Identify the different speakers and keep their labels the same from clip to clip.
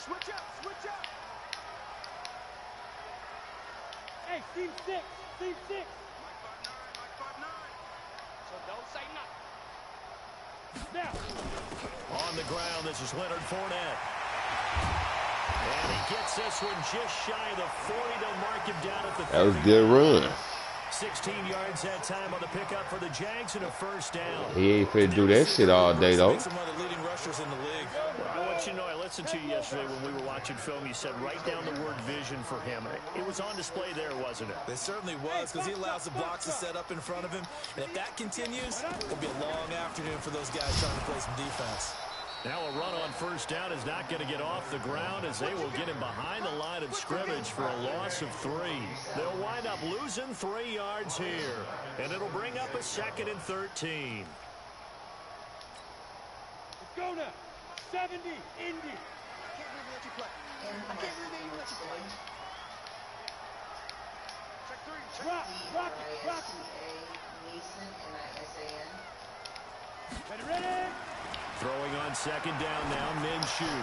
Speaker 1: Switch up, switch up.
Speaker 2: Hey, team 6, team 6.
Speaker 1: Mike 5'9". So don't say nothing.
Speaker 2: Now.
Speaker 3: On the ground, this is Leonard Fournette. And he gets this one just shy of the 40. They'll mark him down at the 30.
Speaker 4: That was a good run.
Speaker 3: 16 yards that time on the pickup for the Jags and a first down.
Speaker 4: He ain't finna do that shit all day, though.
Speaker 5: One of the leading rushers in the league.
Speaker 3: I want you to know, I listened to you yesterday when we were watching film. You said write down the word vision for him. It was on display there, wasn't it?
Speaker 5: It certainly was, because he allows the blocks to set up in front of him. And if that continues, it'll be a long afternoon for those guys trying to play some defense.
Speaker 3: Now a run on first down is not going to get off the ground as they will get him behind the line of scrimmage for a loss of 3. They'll wind up losing 3 yards here, and it'll bring up a 2nd and 13.
Speaker 2: Let's go now. 70, Indy.
Speaker 1: I can't believe you let you play. I can't believe you let you play. Check 3.
Speaker 2: Rock it. Ready.
Speaker 3: Throwing on 2nd down now, Minshew.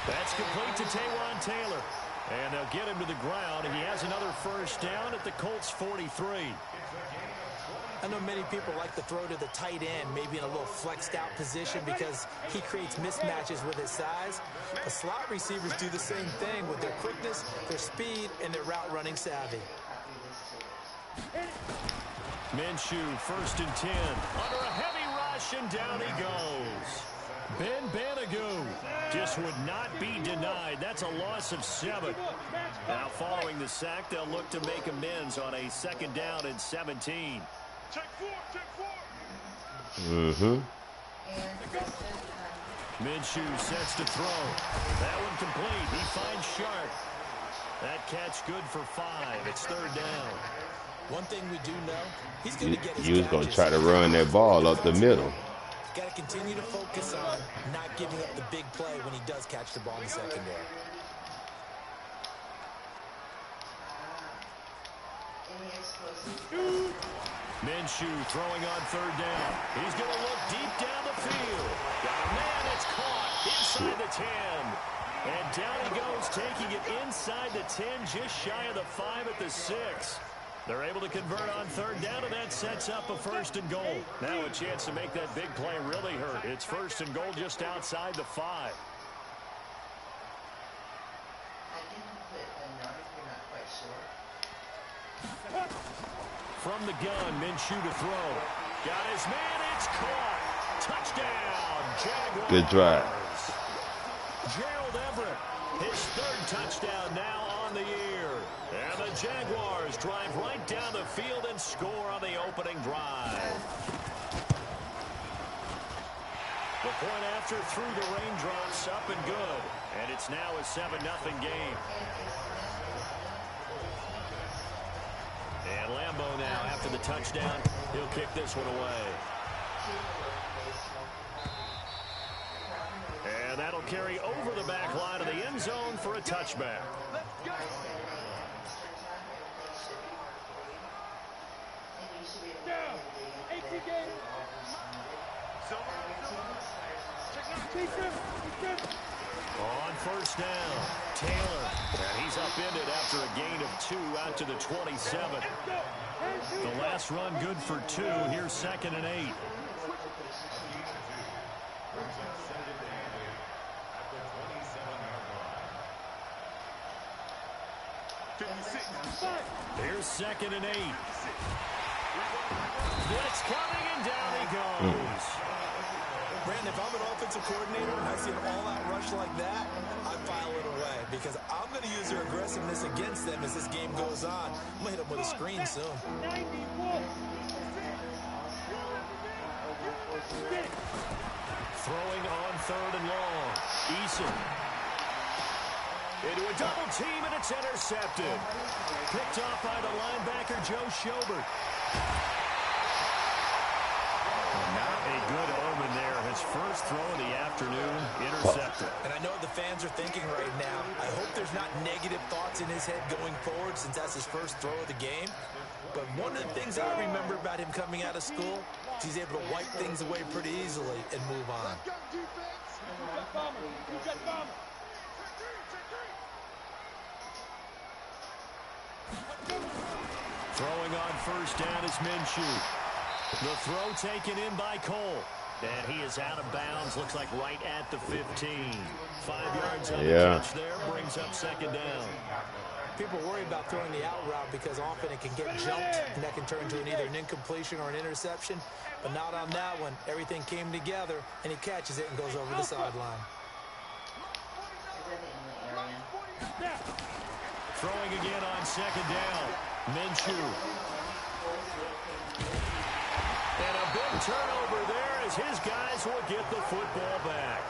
Speaker 3: That's complete to Taywan Taylor. And they'll get him to the ground. He has another first down at the Colts 43.
Speaker 5: I know many people like to throw to the tight end, maybe in a little flexed out position because he creates mismatches with his size. The slot receivers do the same thing with their quickness, their speed, and their route running savvy.
Speaker 3: Minshew, 1st and 10. Under a heavy rush, and down he goes. Ben Banagoo just would not be denied. That's a loss of 7. Now following the sack, they'll look to make amends on a 2nd down and 17.
Speaker 1: Check 4, check 4.
Speaker 4: Mm-hmm.
Speaker 3: Minshew sets to throw. That one complete. He finds Sharp. That catch good for 5. It's 3rd down.
Speaker 5: One thing we do know, he's going to get his
Speaker 4: He was going to
Speaker 5: catches.
Speaker 4: try to run that ball up the middle.
Speaker 5: Got to continue to focus on not giving up the big play when he does catch the ball in the secondary.
Speaker 3: Minshew throwing on 3rd down. He's going to look deep down the field. Got a man that's caught inside the 10. And down he goes, taking it inside the 10, just shy of the 5 at the 6. They're able to convert on 3rd down, and that sets up a 1st and goal. Now a chance to make that big play really hurt. It's 1st and goal just outside the 5. From the gun, Minshew to throw. Got his man, it's caught. Touchdown, Jaguars.
Speaker 4: Good drive.
Speaker 3: Gerald Everett, his 3rd touchdown now on the year. And the Jaguars drive right down the field and score on the opening drive. The point after through the raindrops, up and good. And it's now a 7-0 game. And Lambeau now, after the touchdown, he'll kick this one away. And that'll carry over the back line of the end zone for a touchback.
Speaker 2: Down. 18 games.
Speaker 3: On 1st down, Taylor. And he's upended after a gain of 2 out to the 27. The last run good for 2. Here's 2nd and 8. Here's 2nd and 8. Blitz coming, and down he goes.
Speaker 5: Brandon, if I'm an offensive coordinator and I see an all-out rush like that, I file it away because I'm going to use their aggressiveness against them as this game goes on. I'm going to hit them with a screen soon.
Speaker 3: Throwing on 3rd and long. Eason. Into a double team, and it's intercepted. Picked off by the linebacker, Joe Schobert. Not a good omen there. His first throw of the afternoon, intercepted.
Speaker 5: And I know the fans are thinking right now, I hope there's not negative thoughts in his head going forward since that's his first throw of the game. But one of the things I remember about him coming out of school is he's able to wipe things away pretty easily and move on.
Speaker 3: Throwing on first down is Minshew. The throw taken in by Cole. And he is out of bounds. Looks like right at the 15. 5 yards on the catch there. Brings up second down.
Speaker 5: People worry about throwing the out route because often it can get jumped, and that can turn into either an incompletion or an interception. But not on that one. Everything came together, and he catches it and goes over the sideline.
Speaker 3: Throwing again on second down. Minshew. And a big turnover there as his guys will get the football back.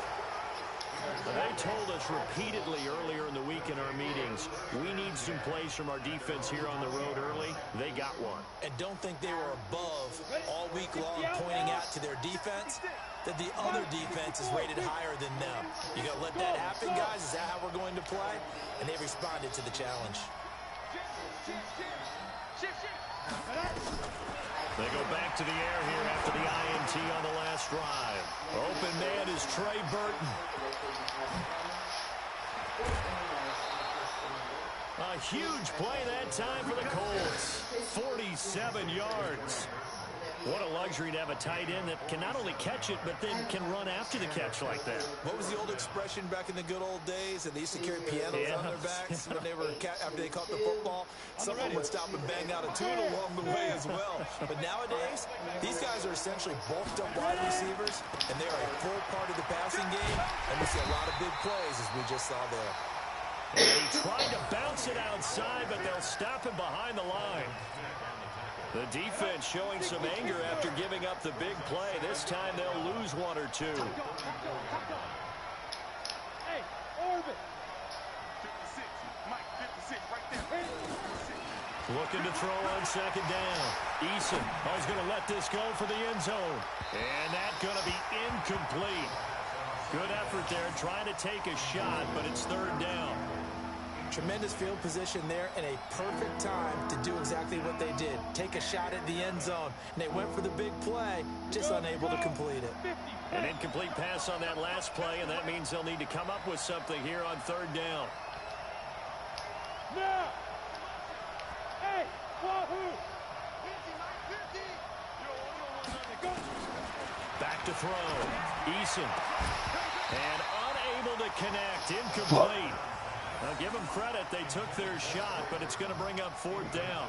Speaker 3: They told us repeatedly earlier in the week in our meetings, we need some plays from our defense here on the road early. They got one.
Speaker 5: And don't think they were above all week long pointing out to their defense that the other defense is rated higher than them. You got to let that happen, guys. Is that how we're going to play? And they responded to the challenge.
Speaker 3: They go back to the air here after the INT on the last drive. Open man is Trey Burton. A huge play that time for the Colts. 47 yards. What a luxury to have a tight end that can not only catch it, but then can run after the catch like that.
Speaker 5: What was the old expression back in the good old days? That they used to carry pianos on their backs when they were after they caught the football. Someone would stop and bang out a tune along the way as well. But nowadays, these guys are essentially bulked up wide receivers, and they are a full part of the passing game. And we see a lot of big plays, as we just saw there.
Speaker 3: And he tried to bounce it outside, but they'll stop him behind the line. The defense showing some anger after giving up the big play. This time they'll lose one or two.
Speaker 2: Hey, Orbit.
Speaker 1: 56, Mike, 56, right there.
Speaker 3: Looking to throw on second down. Eason, he's going to let this go for the end zone. And that's going to be incomplete. Good effort there, trying to take a shot, but it's third down.
Speaker 5: Tremendous field position there and a perfect time to do exactly what they did. Take a shot at the end zone. And they went for the big play, just unable to complete it.
Speaker 3: An incomplete pass on that last play, and that means they'll need to come up with something here on third down.
Speaker 2: Now. Hey, Wahoo.
Speaker 3: Back to throw. Eason. And unable to connect. Incomplete. Now, give them credit. They took their shot, but it's going to bring up fourth down.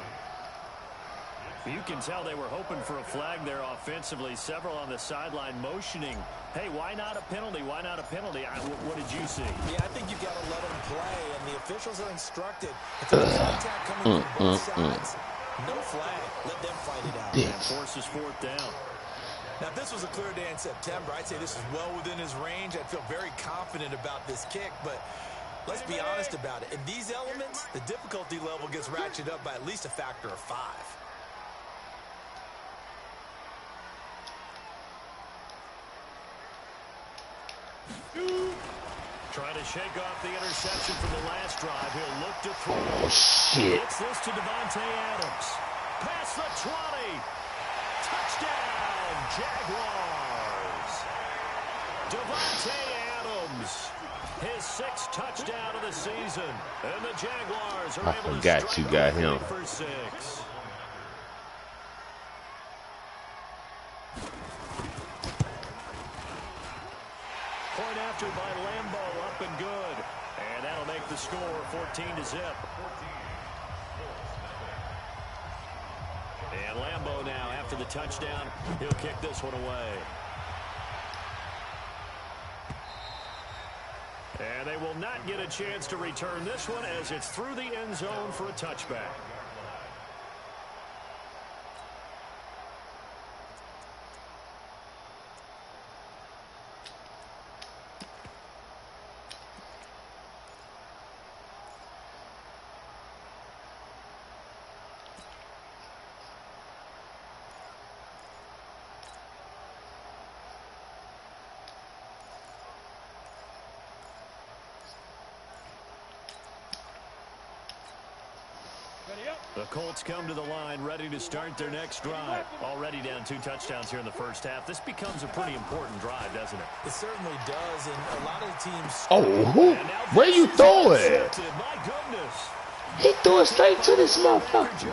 Speaker 3: You can tell they were hoping for a flag there offensively. Several on the sideline motioning. Hey, why not a penalty? Why not a penalty? What did you see?
Speaker 5: Yeah, I think you've got to let them play, and the officials are instructed. If there's contact coming from both sides, no flag. Let them fight it out.
Speaker 3: And forces fourth down.
Speaker 5: Now, if this was a clear day in September, I'd say this is well within his range. I'd feel very confident about this kick, but let's be honest about it. In these elements, the difficulty level gets ratcheted up by at least a factor of 5.
Speaker 3: Trying to shake off the interception from the last drive. He'll look to throw.
Speaker 4: Oh, shit.
Speaker 3: Gets this to Devontae Adams. Past the 20. Touchdown, Jaguars. Devontae Adams. His 6th touchdown of the season. And the Jaguars are able to
Speaker 4: forgot you got him.
Speaker 3: for 6. Point after by Lambeau, up and good. And that'll make the score 14-0. And Lambeau now, after the touchdown, he'll kick this one away. And they will not get a chance to return this one as it's through the end zone for a touchback.
Speaker 2: Ready up.
Speaker 3: The Colts come to the line, ready to start their next drive. Already down 2 touchdowns here in the first half. This becomes a pretty important drive, doesn't it?
Speaker 5: It certainly does, and a lot of the teams...
Speaker 4: Oh, where you throw it?
Speaker 3: My goodness.
Speaker 4: He threw it straight to this motherfucker.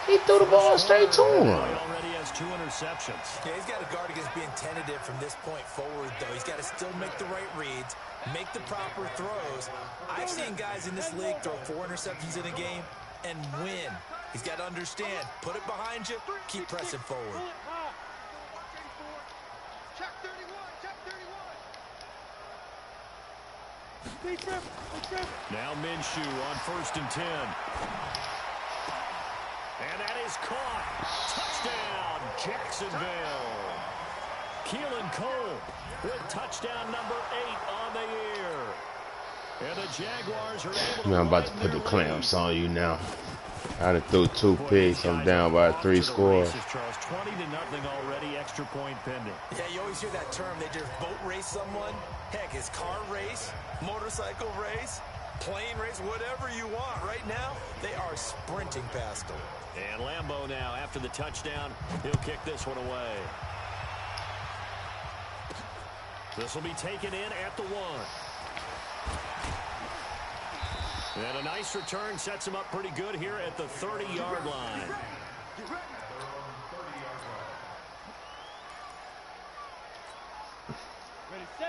Speaker 4: He threw the ball straight to him.
Speaker 3: He already has 2 interceptions.
Speaker 5: Yeah, he's got to guard against being tentative from this point forward, though. He's got to still make the right reads, make the proper throws. I've seen guys in this league throw 4 interceptions in a game and win. He's got to understand, put it behind you, keep pressing forward.
Speaker 1: Check 31, check 31.
Speaker 3: Now Minshew on 1st and 10. And that is caught. Touchdown, Jacksonville. Keelan Cole with touchdown number 8 on the year. And the Jaguars are able to...
Speaker 4: I'm about to put the clamps on you now. I done threw 2 picks. I'm down by 3 scores.
Speaker 3: 20-0 already, extra point pending.
Speaker 5: Yeah, you always hear that term. They just boat race someone. Heck, it's car race, motorcycle race, plane race, whatever you want. Right now, they are sprinting past them.
Speaker 3: And Lambeau now, after the touchdown, he'll kick this one away. This will be taken in at the 1. And a nice return sets him up pretty good here at the 30-yard line.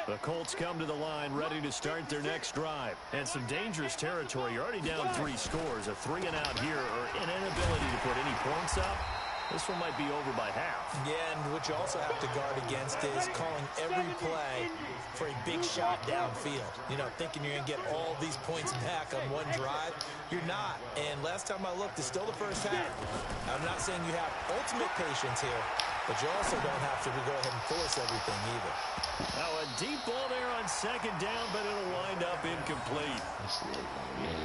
Speaker 3: The Colts come to the line, ready to start their next drive. And some dangerous territory. You're already down 3 scores. A 3-and-out here, or an inability to put any points up. This one might be over by half.
Speaker 5: Yeah, and what you also have to guard against is calling every play for a big shot downfield. You know, thinking you're going to get all these points back on one drive. You're not. And last time I looked, it's still the first half. I'm not saying you have ultimate patience here, but you also don't have to go ahead and force everything either.
Speaker 3: Now a deep ball there on 2nd down, but it'll wind up incomplete.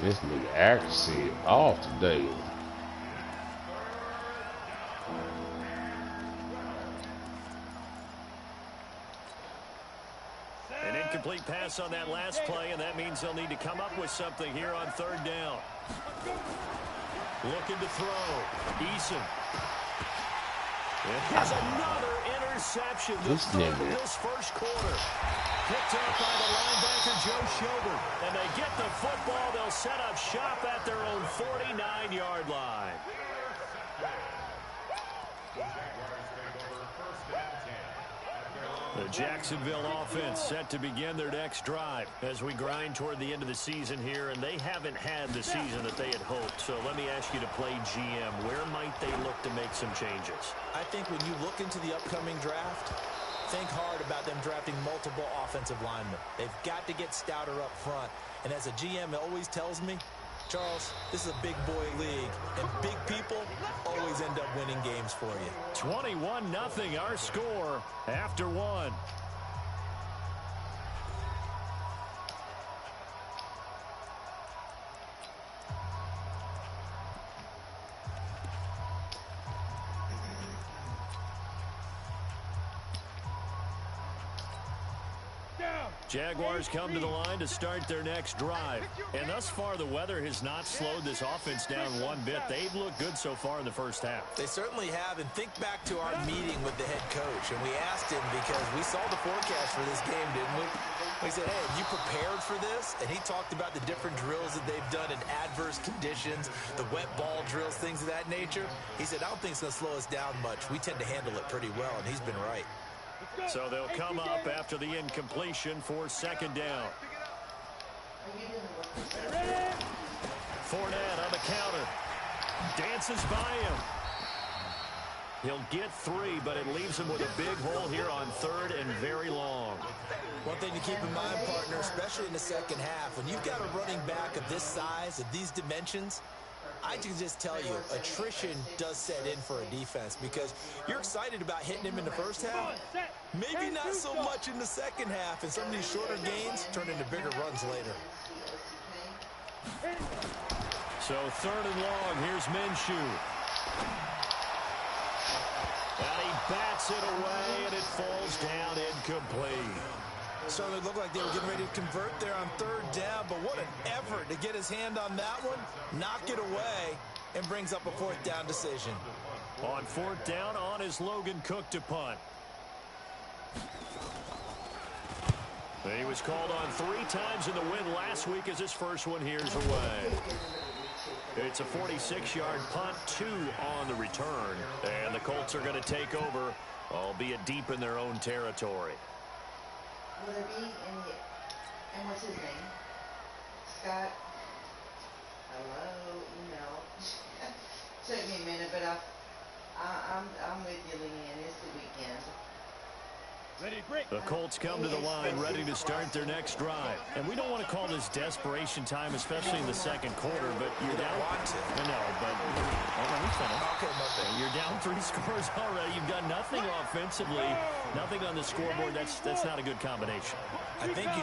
Speaker 4: This nigga accuracy off today.
Speaker 3: An incomplete pass on that last play, and that means they'll need to come up with something here on 3rd down. Looking to throw. Eason. Here's another interception.
Speaker 4: This nigga.
Speaker 3: This first quarter. Picked up by the linebacker, Joe Schobert. And they get the football. They'll set up shop at their own 49-yard line. The Jacksonville offense set to begin their next drive as we grind toward the end of the season here, and they haven't had the season that they had hoped. So let me ask you to play GM. Where might they look to make some changes?
Speaker 5: I think when you look into the upcoming draft, think hard about them drafting multiple offensive linemen. They've got to get stouter up front. And as a GM always tells me, Charles, this is a big boy league, and big people always end up winning games for you.
Speaker 3: 21-0 our score after 1. Jaguars come to the line to start their next drive. And thus far, the weather has not slowed this offense down one bit. They've looked good so far in the first half.
Speaker 5: They certainly have. And think back to our meeting with the head coach. And we asked him because we saw the forecast for this game, didn't we? We said, hey, have you prepared for this? And he talked about the different drills that they've done in adverse conditions, the wet ball drills, things of that nature. He said, I don't think it's going to slow us down much. We tend to handle it pretty well, and he's been right.
Speaker 3: So they'll come up after the incompletion for 2nd down. Fournette on the counter. Dances by him. He'll get 3, but it leaves him with a big hole here on 3rd and very long.
Speaker 5: One thing to keep in mind, partner, especially in the second half, when you've got a running back of this size, of these dimensions, I can just tell you, attrition does set in for a defense because you're excited about hitting him in the first half. Maybe not so much in the second half, and some of these shorter gains turn into bigger runs later.
Speaker 3: So 3rd and long, here's Minshew. And he bats it away, and it falls down incomplete.
Speaker 5: Certainly looked like they were getting ready to convert there on third down, but what an effort to get his hand on that one, knock it away, and brings up a fourth down decision.
Speaker 3: On fourth down, on is Logan Cook to punt. He was called on 3 times in the win last week as his first one here's away. It's a 46-yard punt, 2 on the return, and the Colts are going to take over, albeit deep in their own territory.
Speaker 6: Will there be any, and what's his name? Scott? Hello, email. Took me a minute, but I'm with you, Leanne. It's the weekend.
Speaker 3: The Colts come to the line ready to start their next drive. And we don't want to call this desperation time, especially in the second quarter, but you're down. I know, but let me finish. Okay, you're down 3 scores already. You've done nothing offensively, nothing on the scoreboard. That's not a good combination.
Speaker 5: I think you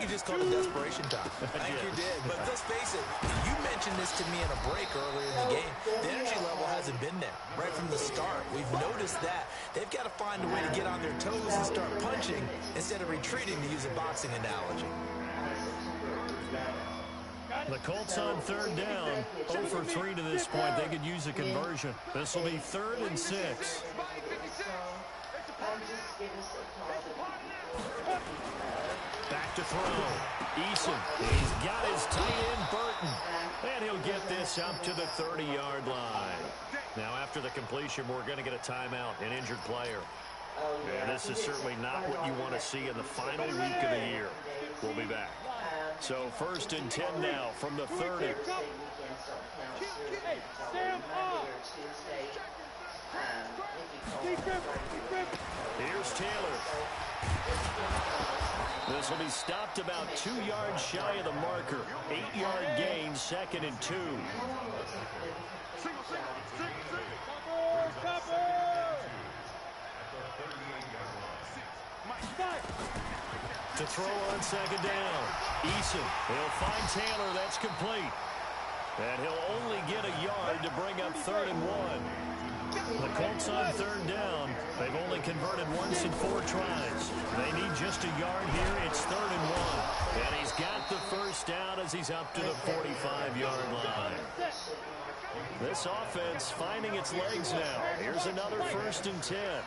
Speaker 5: just called it desperation time. I think you did. But let's face it, you mentioned this to me in a break earlier in the game. The energy level hasn't been there right from the start. We've noticed that. They've got to find a way to get on their toes and start punching instead of retreating, to use a boxing analogy.
Speaker 3: The Colts on third down, 0 for 3 to this point. They could use a conversion. This will be 3rd and 6. Back to throw. Eason. He's got his tight end, Burton. And he'll get this up to the 30-yard line. Now, after the completion, we're going to get a timeout, an injured player. And this is certainly not what you want to see in the final week of the year. We'll be back. So 1st and 10 now from the 30. Here's Taylor. This will be stopped about 2 yards shy of the marker. 8-yard gain, 2nd and 2. To throw on 2nd down. Eason. He'll find Taylor. That's complete. And he'll only get a yard to bring up 3rd and 1. The Colts on 3rd down. They've only converted once in 4 tries. They need just a yard here. It's 3rd and 1. And he's got the first down as he's up to the 45-yard line. This offense finding its legs now. Here's another 1st and 10.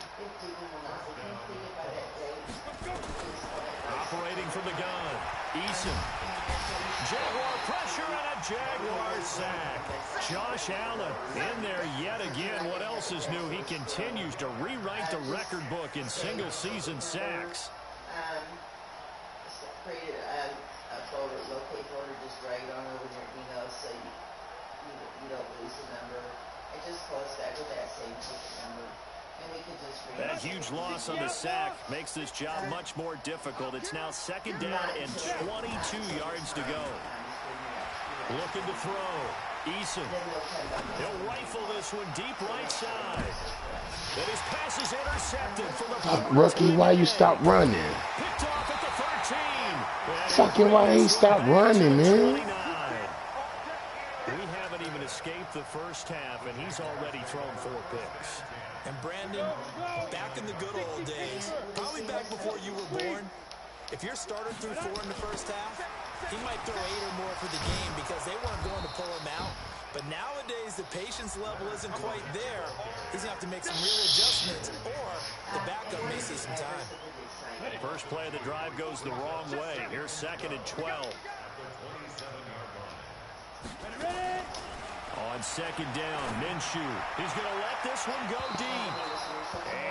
Speaker 3: Operating from the gun. Eason. Jaguar pressure and a Jaguar sack. Josh Allen in there yet again. What else is new? He continues to rewrite the record book in single-season sacks.
Speaker 6: Created a folder, locate folder, just drag it on over your email so you don't lose the number. And just close that with that same ticket number. And we can just read
Speaker 3: that huge loss on the sack makes this job much more difficult. It's now 2nd down and 22 yards to go. Looking to throw. Eason. He'll rifle this one deep right side. And his pass is intercepted for the
Speaker 4: rookie, why you stop running?
Speaker 3: Picked off at the 13.
Speaker 4: Fucking why he stopped running, man?
Speaker 3: We haven't even escaped the first half, and he's already thrown 4 picks.
Speaker 5: And Brandon, back in the good old days, probably back before you were born, if your starter threw 4 in the first half, he might throw 8 or more for the game because they weren't going to pull him out. But nowadays, the patience level isn't quite there. He's going to have to make some real adjustments, or the backup may see some time.
Speaker 3: First play of the drive goes the wrong way. Here's 2nd and 12. On 2nd down, Minshew. He's going to let this one go deep.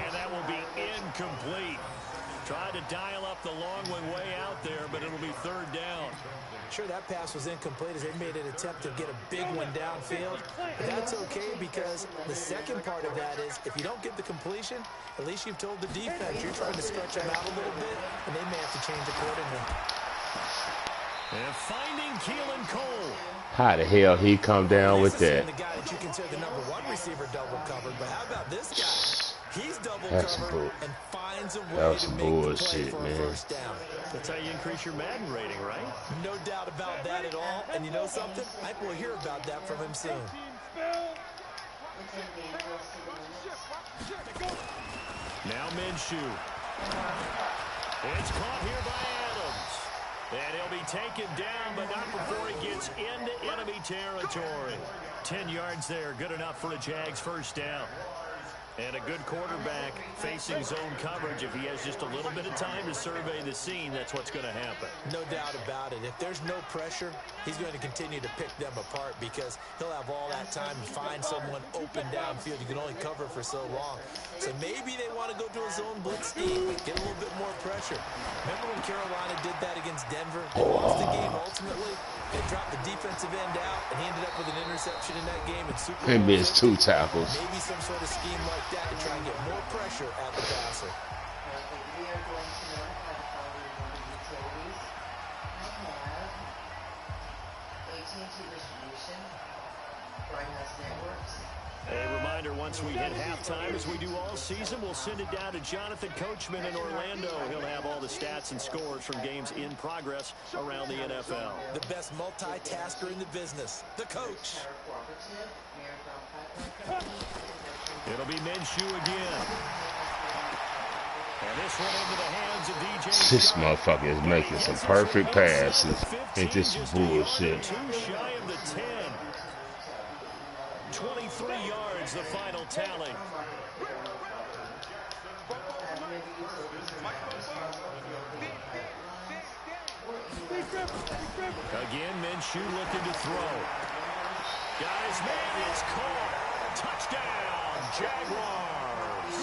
Speaker 3: And that will be incomplete. Tried to dial up the long one way out there, but it'll be 3rd down.
Speaker 5: Sure, that pass was incomplete as they made an attempt to get a big one downfield. But that's okay because the second part of that is if you don't get the completion, at least you've told the defense you're trying to stretch them out a little bit, and they may have to change accordingly.
Speaker 3: And finding Keelan Cole.
Speaker 4: How the hell he come down with that?
Speaker 5: The guy that you consider the #1 receiver double covered, but how about this guy? He's double covered and finds a way to make the play for a first down.
Speaker 3: That's how you increase your Madden rating, right?
Speaker 5: No doubt about that at all. And you know something? I think we'll hear about that from him soon.
Speaker 3: Now Minshew. It's caught here by Adams. And he'll be taken down, but not before he gets into enemy territory. 10 yards there, good enough for a Jags first down. And a good quarterback facing zone coverage. If he has just a little bit of time to survey the scene, that's what's going to happen.
Speaker 5: No doubt about it. If there's no pressure, he's going to continue to pick them apart because he'll have all that time to find someone open downfield. You can only cover for so long. So maybe they want to go to a zone blitz scheme, get a little bit more pressure. Remember when Carolina did that against Denver? They lost the game ultimately. They dropped the defensive end out, and he ended up with an interception in that game in Super Bowl.
Speaker 4: He missed 2 tackles.
Speaker 5: Maybe some sort of scheme like that to try and get more pressure at the passer.
Speaker 6: We are going to learn how to follow the utilities. I have AT&T distribution, Bright House Networks.
Speaker 3: A reminder, once we hit halftime, as we do all season, we'll send it down to Jonathan Coachman in Orlando. He'll have all the stats and scores from games in progress around the NFL.
Speaker 5: The best multitasker in the business, the coach.
Speaker 3: It'll be Minshew again. And this one into the hands of DJ.
Speaker 4: This motherfucker is making some perfect passes. Ain't this bullshit?
Speaker 3: Too shy of the 10. 23 yards, the final tally. Again, Minshew looking to throw. Guys, man, it's caught. Touchdown, Jaguars.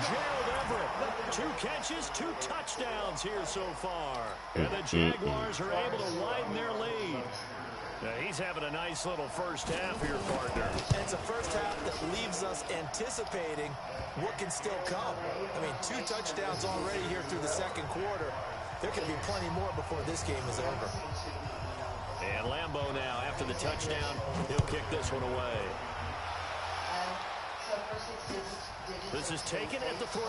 Speaker 3: Gerald Everett, 2 catches, 2 touchdowns here so far. And the Jaguars are able to widen their lead. Now, he's having a nice little first half here, partner.
Speaker 5: And it's a first half that leaves us anticipating what can still come. I mean, 2 touchdowns already here through the second quarter. There could be plenty more before this game is over.
Speaker 3: And Lambeau now, after the touchdown, he'll kick this one away. This is taken at the 3.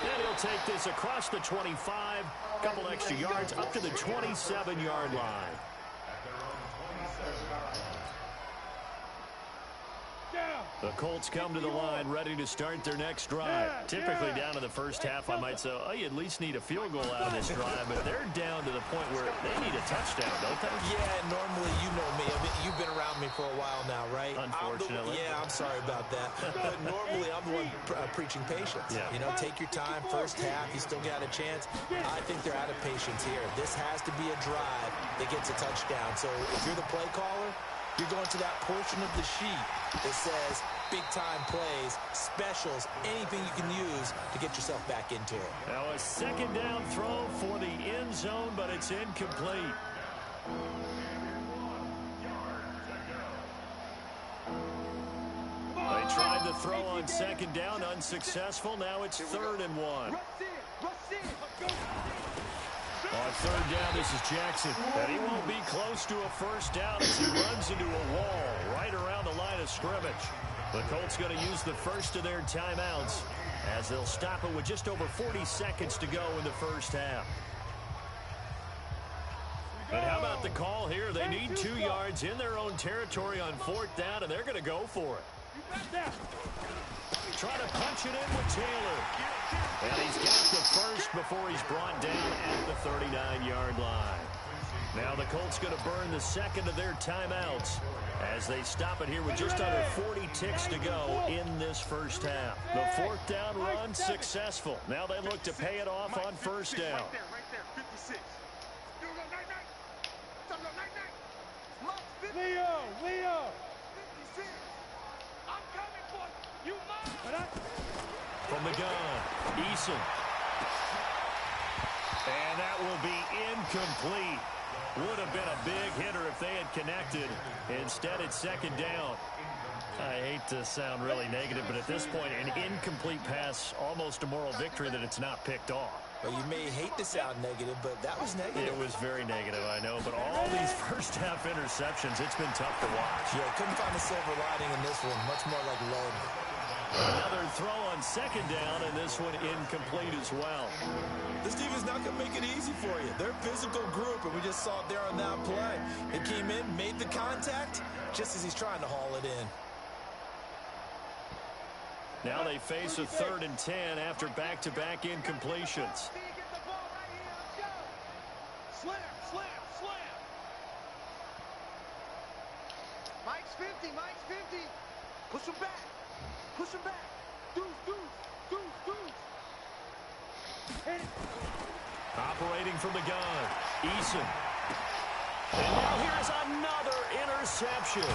Speaker 3: And he'll take this across the 25, couple extra yards, up to the 27-yard line. The Colts come to the line, ready to start their next drive. Typically down to the first half, I might say, oh, you at least need a field goal out of this drive, but they're down to the point where they need a touchdown, don't they?
Speaker 5: Yeah, normally, you know me. I mean, you've been around me for a while now, right?
Speaker 3: Unfortunately.
Speaker 5: I'm sorry about that. But normally, I'm the one preaching patience.
Speaker 3: Yeah.
Speaker 5: You know, take your time, first half, you still got a chance. I think they're out of patience here. This has to be a drive that gets a touchdown. So if you're the play caller, you're going to that portion of the sheet that says big-time plays, specials, anything you can use to get yourself back into it.
Speaker 3: Now a second down throw for the end zone, but it's incomplete. They tried the throw on second down, unsuccessful. Now it's 3rd and 1. On 3rd down, this is Jackson. And he won't be close to a first down as he runs into a wall right around the line of scrimmage. The Colts going to use the first of their timeouts as they'll stop it with just over 40 seconds to go in the first half. And how about the call here? They need 2 yards in their own territory on 4th down, and they're going to go for it. Trying to punch it in with Taylor. And he's got the first before he's brought down at the 39-yard line. Now the Colts going to burn the second of their timeouts as they stop it here with just under 40 ticks to go in this first half. The 4th down run successful. Now they look to pay it off on 1st down.
Speaker 2: Leo!
Speaker 3: From the gun, Eason. And that will be incomplete. Would have been a big hitter if they had connected. Instead, it's 2nd down. I hate to sound really negative, but at this point, an incomplete pass, almost a moral victory that it's not picked off.
Speaker 5: Well, you may hate to sound negative, but that was negative.
Speaker 3: It was very negative, I know, but all these first half interceptions, it's been tough to watch.
Speaker 5: Yeah, couldn't find a silver lining in this one. Much more like lead.
Speaker 3: Another throw on 2nd down, and this one incomplete as well.
Speaker 5: This team is not going to make it easy for you. They're a physical group, and we just saw it there on that play. They came in, made the contact, just as he's trying to haul it in.
Speaker 3: Now they face a 3rd and 10 after back-to-back incompletions.
Speaker 1: Slam, slam, slam. Mike's 50, Mike's 50. Push him back. Push him back. Deuce, deuce, deuce, deuce.
Speaker 3: Operating from the gun, Eason. And now here's another interception.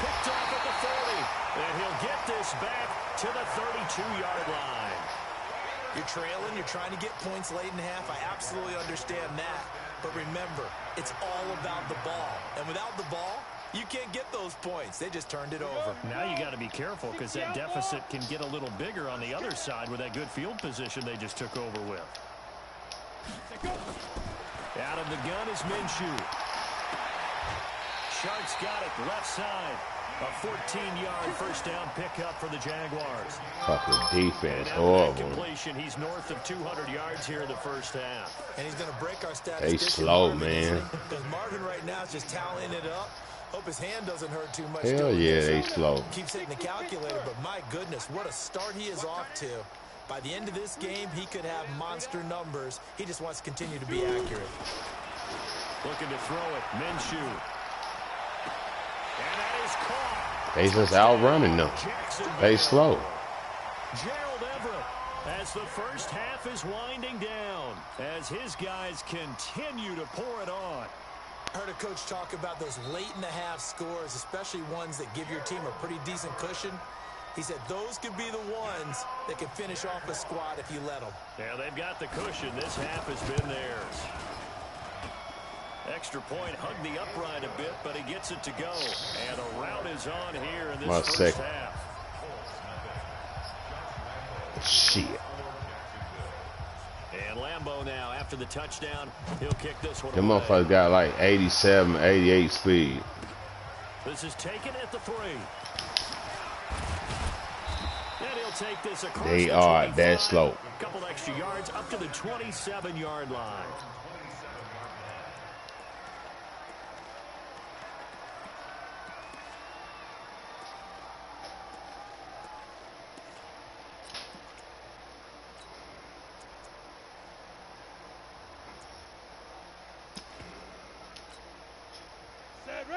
Speaker 3: Picked off at the 40. And he'll get this back to the 32-yard line.
Speaker 5: You're trailing, you're trying to get points late in half. I absolutely understand that. But remember, it's all about the ball. And without the ball, you can't get those points. They just turned it over.
Speaker 3: Now you got to be careful because that deficit can get a little bigger on the other side with that good field position they just took over with. Out of the gun is Minshew. Sharks got it left side. A 14-yard first down pickup for the Jaguars.
Speaker 4: Fucking defense,
Speaker 3: horrible.
Speaker 4: horrible.
Speaker 3: He's north of 200 yards here in the first half.
Speaker 5: And he's going to break our stats.
Speaker 4: They slow, man.
Speaker 5: Because Marvin right now is just tallying it up. Hope his hand doesn't hurt too much.
Speaker 4: Hell yeah, they slow.
Speaker 5: Keeps hitting the calculator, but my goodness, what a start he is off to. By the end of this game, he could have monster numbers. He just wants to continue to be accurate.
Speaker 3: Looking to throw it, Minshew. And that is caught.
Speaker 4: They just outrunning them. They slow.
Speaker 3: Gerald Everett, as the first half is winding down, as his guys continue to pour it on.
Speaker 5: I heard a coach talk about those late in the half scores, especially ones that give your team a pretty decent cushion. He said those could be the ones that can finish off a squad if you let them.
Speaker 3: Yeah, they've got the cushion. This half has been theirs. Extra point hugged the upright a bit, but he gets it to go. And a rout is on here in this first half.
Speaker 4: Shit.
Speaker 3: And Lambeau now, after the touchdown, he'll kick this one
Speaker 4: Them
Speaker 3: away.
Speaker 4: motherfuckers got like 87, 88 speed.
Speaker 3: This is taken at the 3. And he'll take this across
Speaker 4: They
Speaker 3: the
Speaker 4: are
Speaker 3: 25.
Speaker 4: that slow.
Speaker 3: Couple extra yards up to the 27-yard line.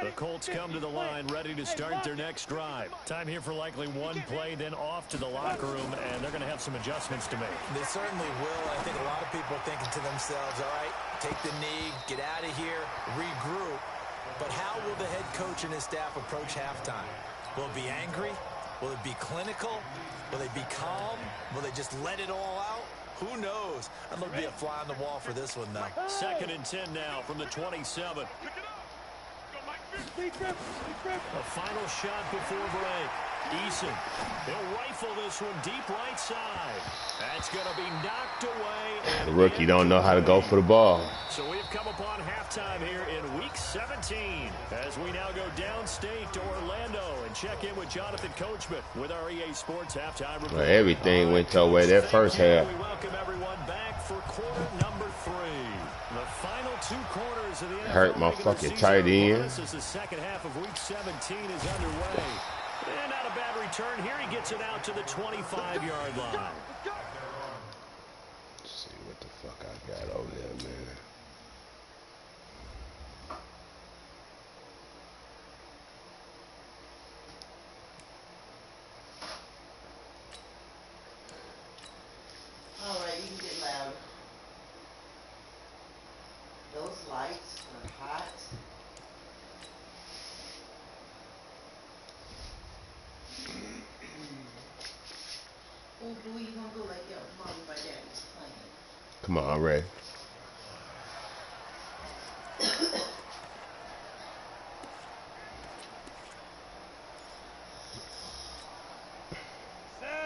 Speaker 3: The Colts come to the line, ready to start their next drive. Time here for likely one play, then off to the locker room, and they're going to have some adjustments to make.
Speaker 5: They certainly will. I think a lot of people are thinking to themselves, all right, take the knee, get out of here, regroup. But how will the head coach and his staff approach halftime? Will it be angry? Will it be clinical? Will they be calm? Will they just let it all out? Who knows? I'd love to be a fly on the wall for this one, though.
Speaker 3: 2nd and 10 now from the 27. A final shot before break. Eason, he'll rifle this one deep right side. That's going to be knocked away.
Speaker 4: The rookie don't know how to go for the ball.
Speaker 3: So we've come upon halftime here in Week 17 as we now go downstate to Orlando and check in with Jonathan Coachman with our EA Sports Halftime Report.
Speaker 4: Well, everything went your way that first half.
Speaker 3: We welcome everyone back for quarter number 3. The final 2 quarters of the NFL
Speaker 4: Hurt my fucking tight end.
Speaker 3: This is the second half of Week 17 is underway. And not a bad return here. He gets it out to the 25-yard line.
Speaker 4: Let's see what the fuck I got over there, man.
Speaker 6: All right, you can get louder. Those lights are hot. Oh, Louis, you gonna go like your mom and my dad was playing?
Speaker 4: Come on, Ray.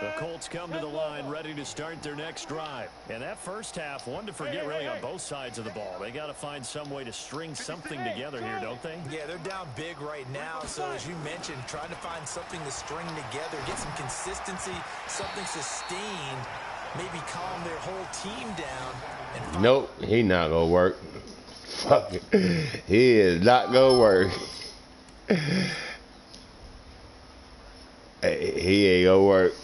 Speaker 3: The Colts come to the line ready to start their next drive. And that first half, one to forget really on both sides of the ball. They got to find some way to string something together here, don't they?
Speaker 5: Yeah, they're down big right now. So as you mentioned, trying to find something to string together, get some consistency, something sustained, maybe calm their whole team down. And
Speaker 4: Nope, he not gonna work. Fuck it. He is not gonna work. He ain't gonna work.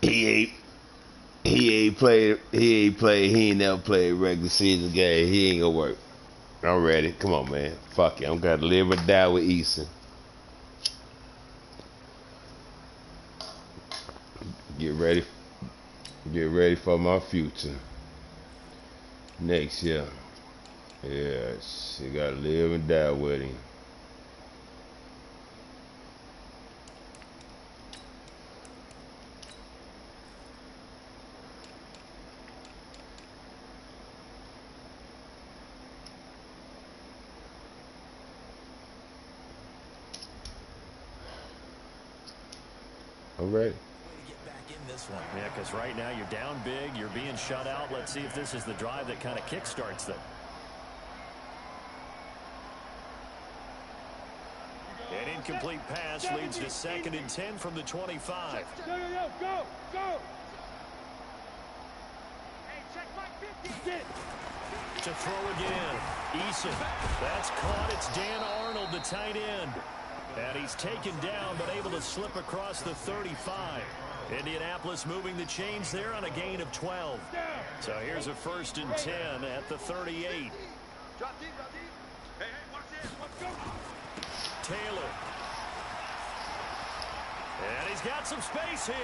Speaker 4: He ain't never played regular season game. He ain't gonna work. I'm ready. Come on, man. Fuck it. I'm gonna live or die with Eason. Get ready for my future. Next year. Yeah, she gotta live and die with him. All right.
Speaker 3: Yeah, because right now you're down big, you're being shut out. Let's see if this is the drive that kind of kickstarts them. An incomplete pass leads to 2nd and 10 from the 25.
Speaker 2: Go!
Speaker 1: Hey, check my 50.
Speaker 3: To throw again. Eason. That's caught. It's Dan Arnold, the tight end. And he's taken down, but able to slip across the 35. Indianapolis moving the chains there on a gain of 12. So here's a 1st and 10 at the 38.
Speaker 1: Drop deep. Hey, watch this. Let's go.
Speaker 3: Taylor. And he's got some space here.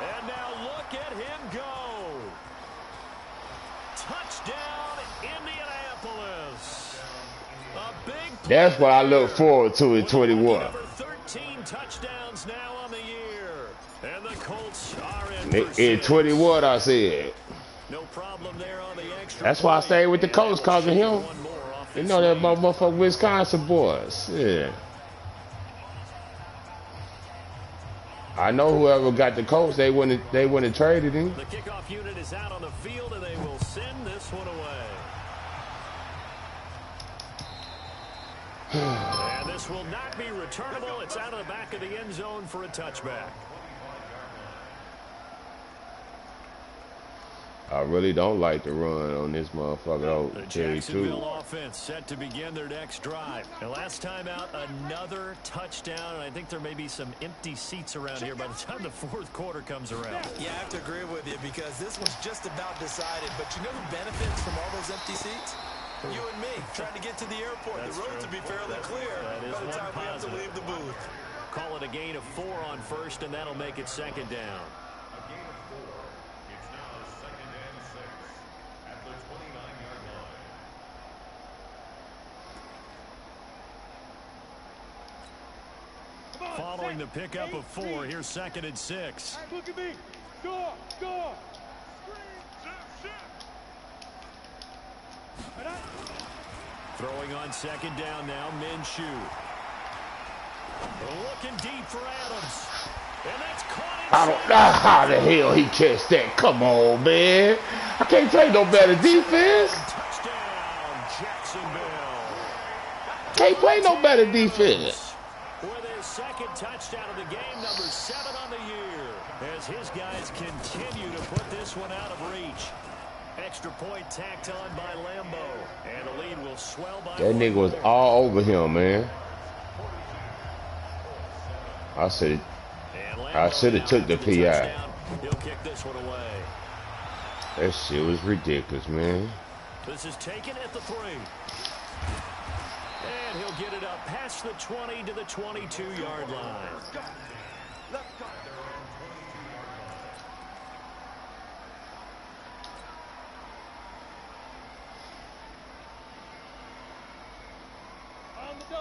Speaker 3: And now look at him go. Touchdown, Indianapolis. A big play.
Speaker 4: That's what I look forward to in 21.
Speaker 3: Number 13 touchdowns now on the year. And the Colts are
Speaker 4: In 21, I said.
Speaker 3: No problem there on the extra.
Speaker 4: That's why I stayed with the Colts, cause of him. You know that motherfucker Wisconsin boys. Yeah. I know whoever got the Colts, they wouldn't have traded him.
Speaker 3: The kickoff unit is out on the field, and they will send this one away. And this will not be returnable. It's out of the back of the end zone for a touchback.
Speaker 4: I really don't like to run on this motherfucker.
Speaker 3: The
Speaker 4: Cherry
Speaker 3: Jacksonville
Speaker 4: too.
Speaker 3: offense set to begin their next drive. And last time out, another touchdown. And I think there may be some empty seats around here by the time the 4th quarter comes around.
Speaker 5: Yeah, I have to agree with you because this one's just about decided. But you know who benefits from all those empty seats? You and me, trying to get to the airport.
Speaker 3: That's
Speaker 5: the roads
Speaker 3: true.
Speaker 5: will be fairly clear by the time we have to leave the booth.
Speaker 3: Call it a gain of 4 on 1st, and that'll make it 2nd down. Following the pickup of 4, here's 2nd and 6.
Speaker 2: Look at me. Score.
Speaker 3: Throwing on 2nd down now, Minshew. Looking deep for Adams. And that's caught.
Speaker 4: I don't know how the hell he catch that. Come on, man. I can't play no better defense.
Speaker 3: Touchdown, Jacksonville.
Speaker 4: Can't play no better defense.
Speaker 3: With his 2nd touchdown of the game, number 7 on the year. As his guys continue to put this one out of reach. Extra point tacked on by Lambeau. And the lead will swell by
Speaker 4: That nigga was all over him, man. I should have took the PI.
Speaker 3: He'll kick this one away.
Speaker 4: That shit was ridiculous, man.
Speaker 3: This is taken at the 3. And he'll get it up past the 20 to the 22-yard line.
Speaker 1: Let's go.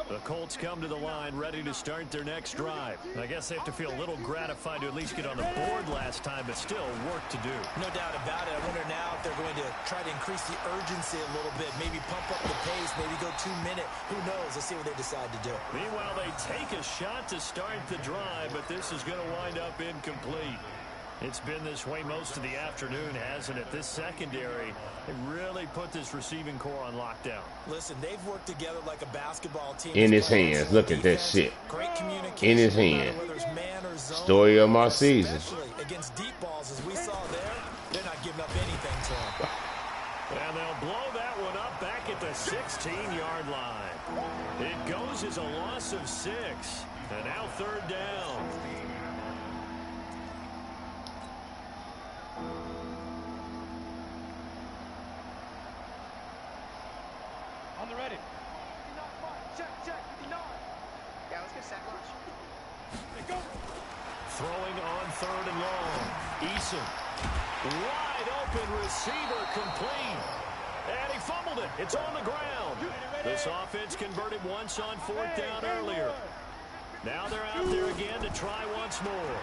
Speaker 3: The Colts come to the line ready to start their next drive. I guess they have to feel a little gratified to at least get on the board last time, but still work to do.
Speaker 5: No doubt about it. I wonder now if they're going to try to increase the urgency a little bit, maybe pump up the pace, maybe go 2-minute. Who knows? Let's see what they decide to do.
Speaker 3: Meanwhile, they take a shot to start the drive, but this is going to wind up incomplete. It's been this way most of the afternoon, hasn't it? This secondary, they really put this receiving core on lockdown.
Speaker 5: Listen, they've worked together like a basketball team.
Speaker 4: In his hands. Look at that shit.
Speaker 5: Great communication.
Speaker 4: In his hand.
Speaker 5: Whether it's man or zone,
Speaker 4: Story of my season.
Speaker 5: especially against deep balls, as we saw there, they're not giving up anything to him.
Speaker 3: And they'll blow that one up back at the 16-yard line. It goes as a loss of 6. And now 3rd down.
Speaker 2: Ready.
Speaker 1: Check, check, 59. Yeah, let's get sack lunch.
Speaker 2: Hey, go.
Speaker 3: Throwing on 3rd and long. Eason. Wide open receiver complete. And he fumbled it. It's on the ground. This offense converted once on 4th down earlier. Now they're out there again to try once more.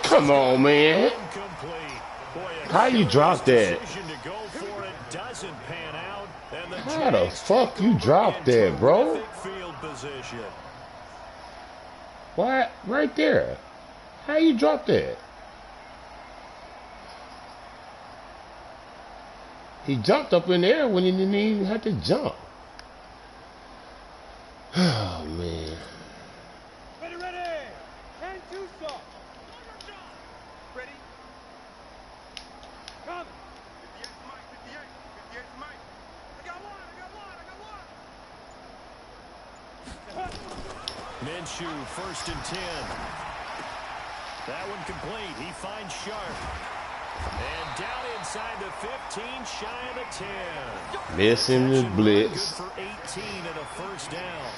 Speaker 4: Come on, man. How you drop that? How the fuck you drop that, bro? What? Right there. How you drop that? He jumped up in the air when he didn't even have to jump. Oh, man.
Speaker 2: Ready, ready. And 2 stop.
Speaker 1: Ready?
Speaker 2: Come.
Speaker 1: 58's Mike, 58's Mike. I got one.
Speaker 3: Minshew, 1st and 10. That one complete. He finds Sharp. And down inside the 15, shy of the 10.
Speaker 4: Missing the blitz.
Speaker 3: Good for 18 and a 1st down.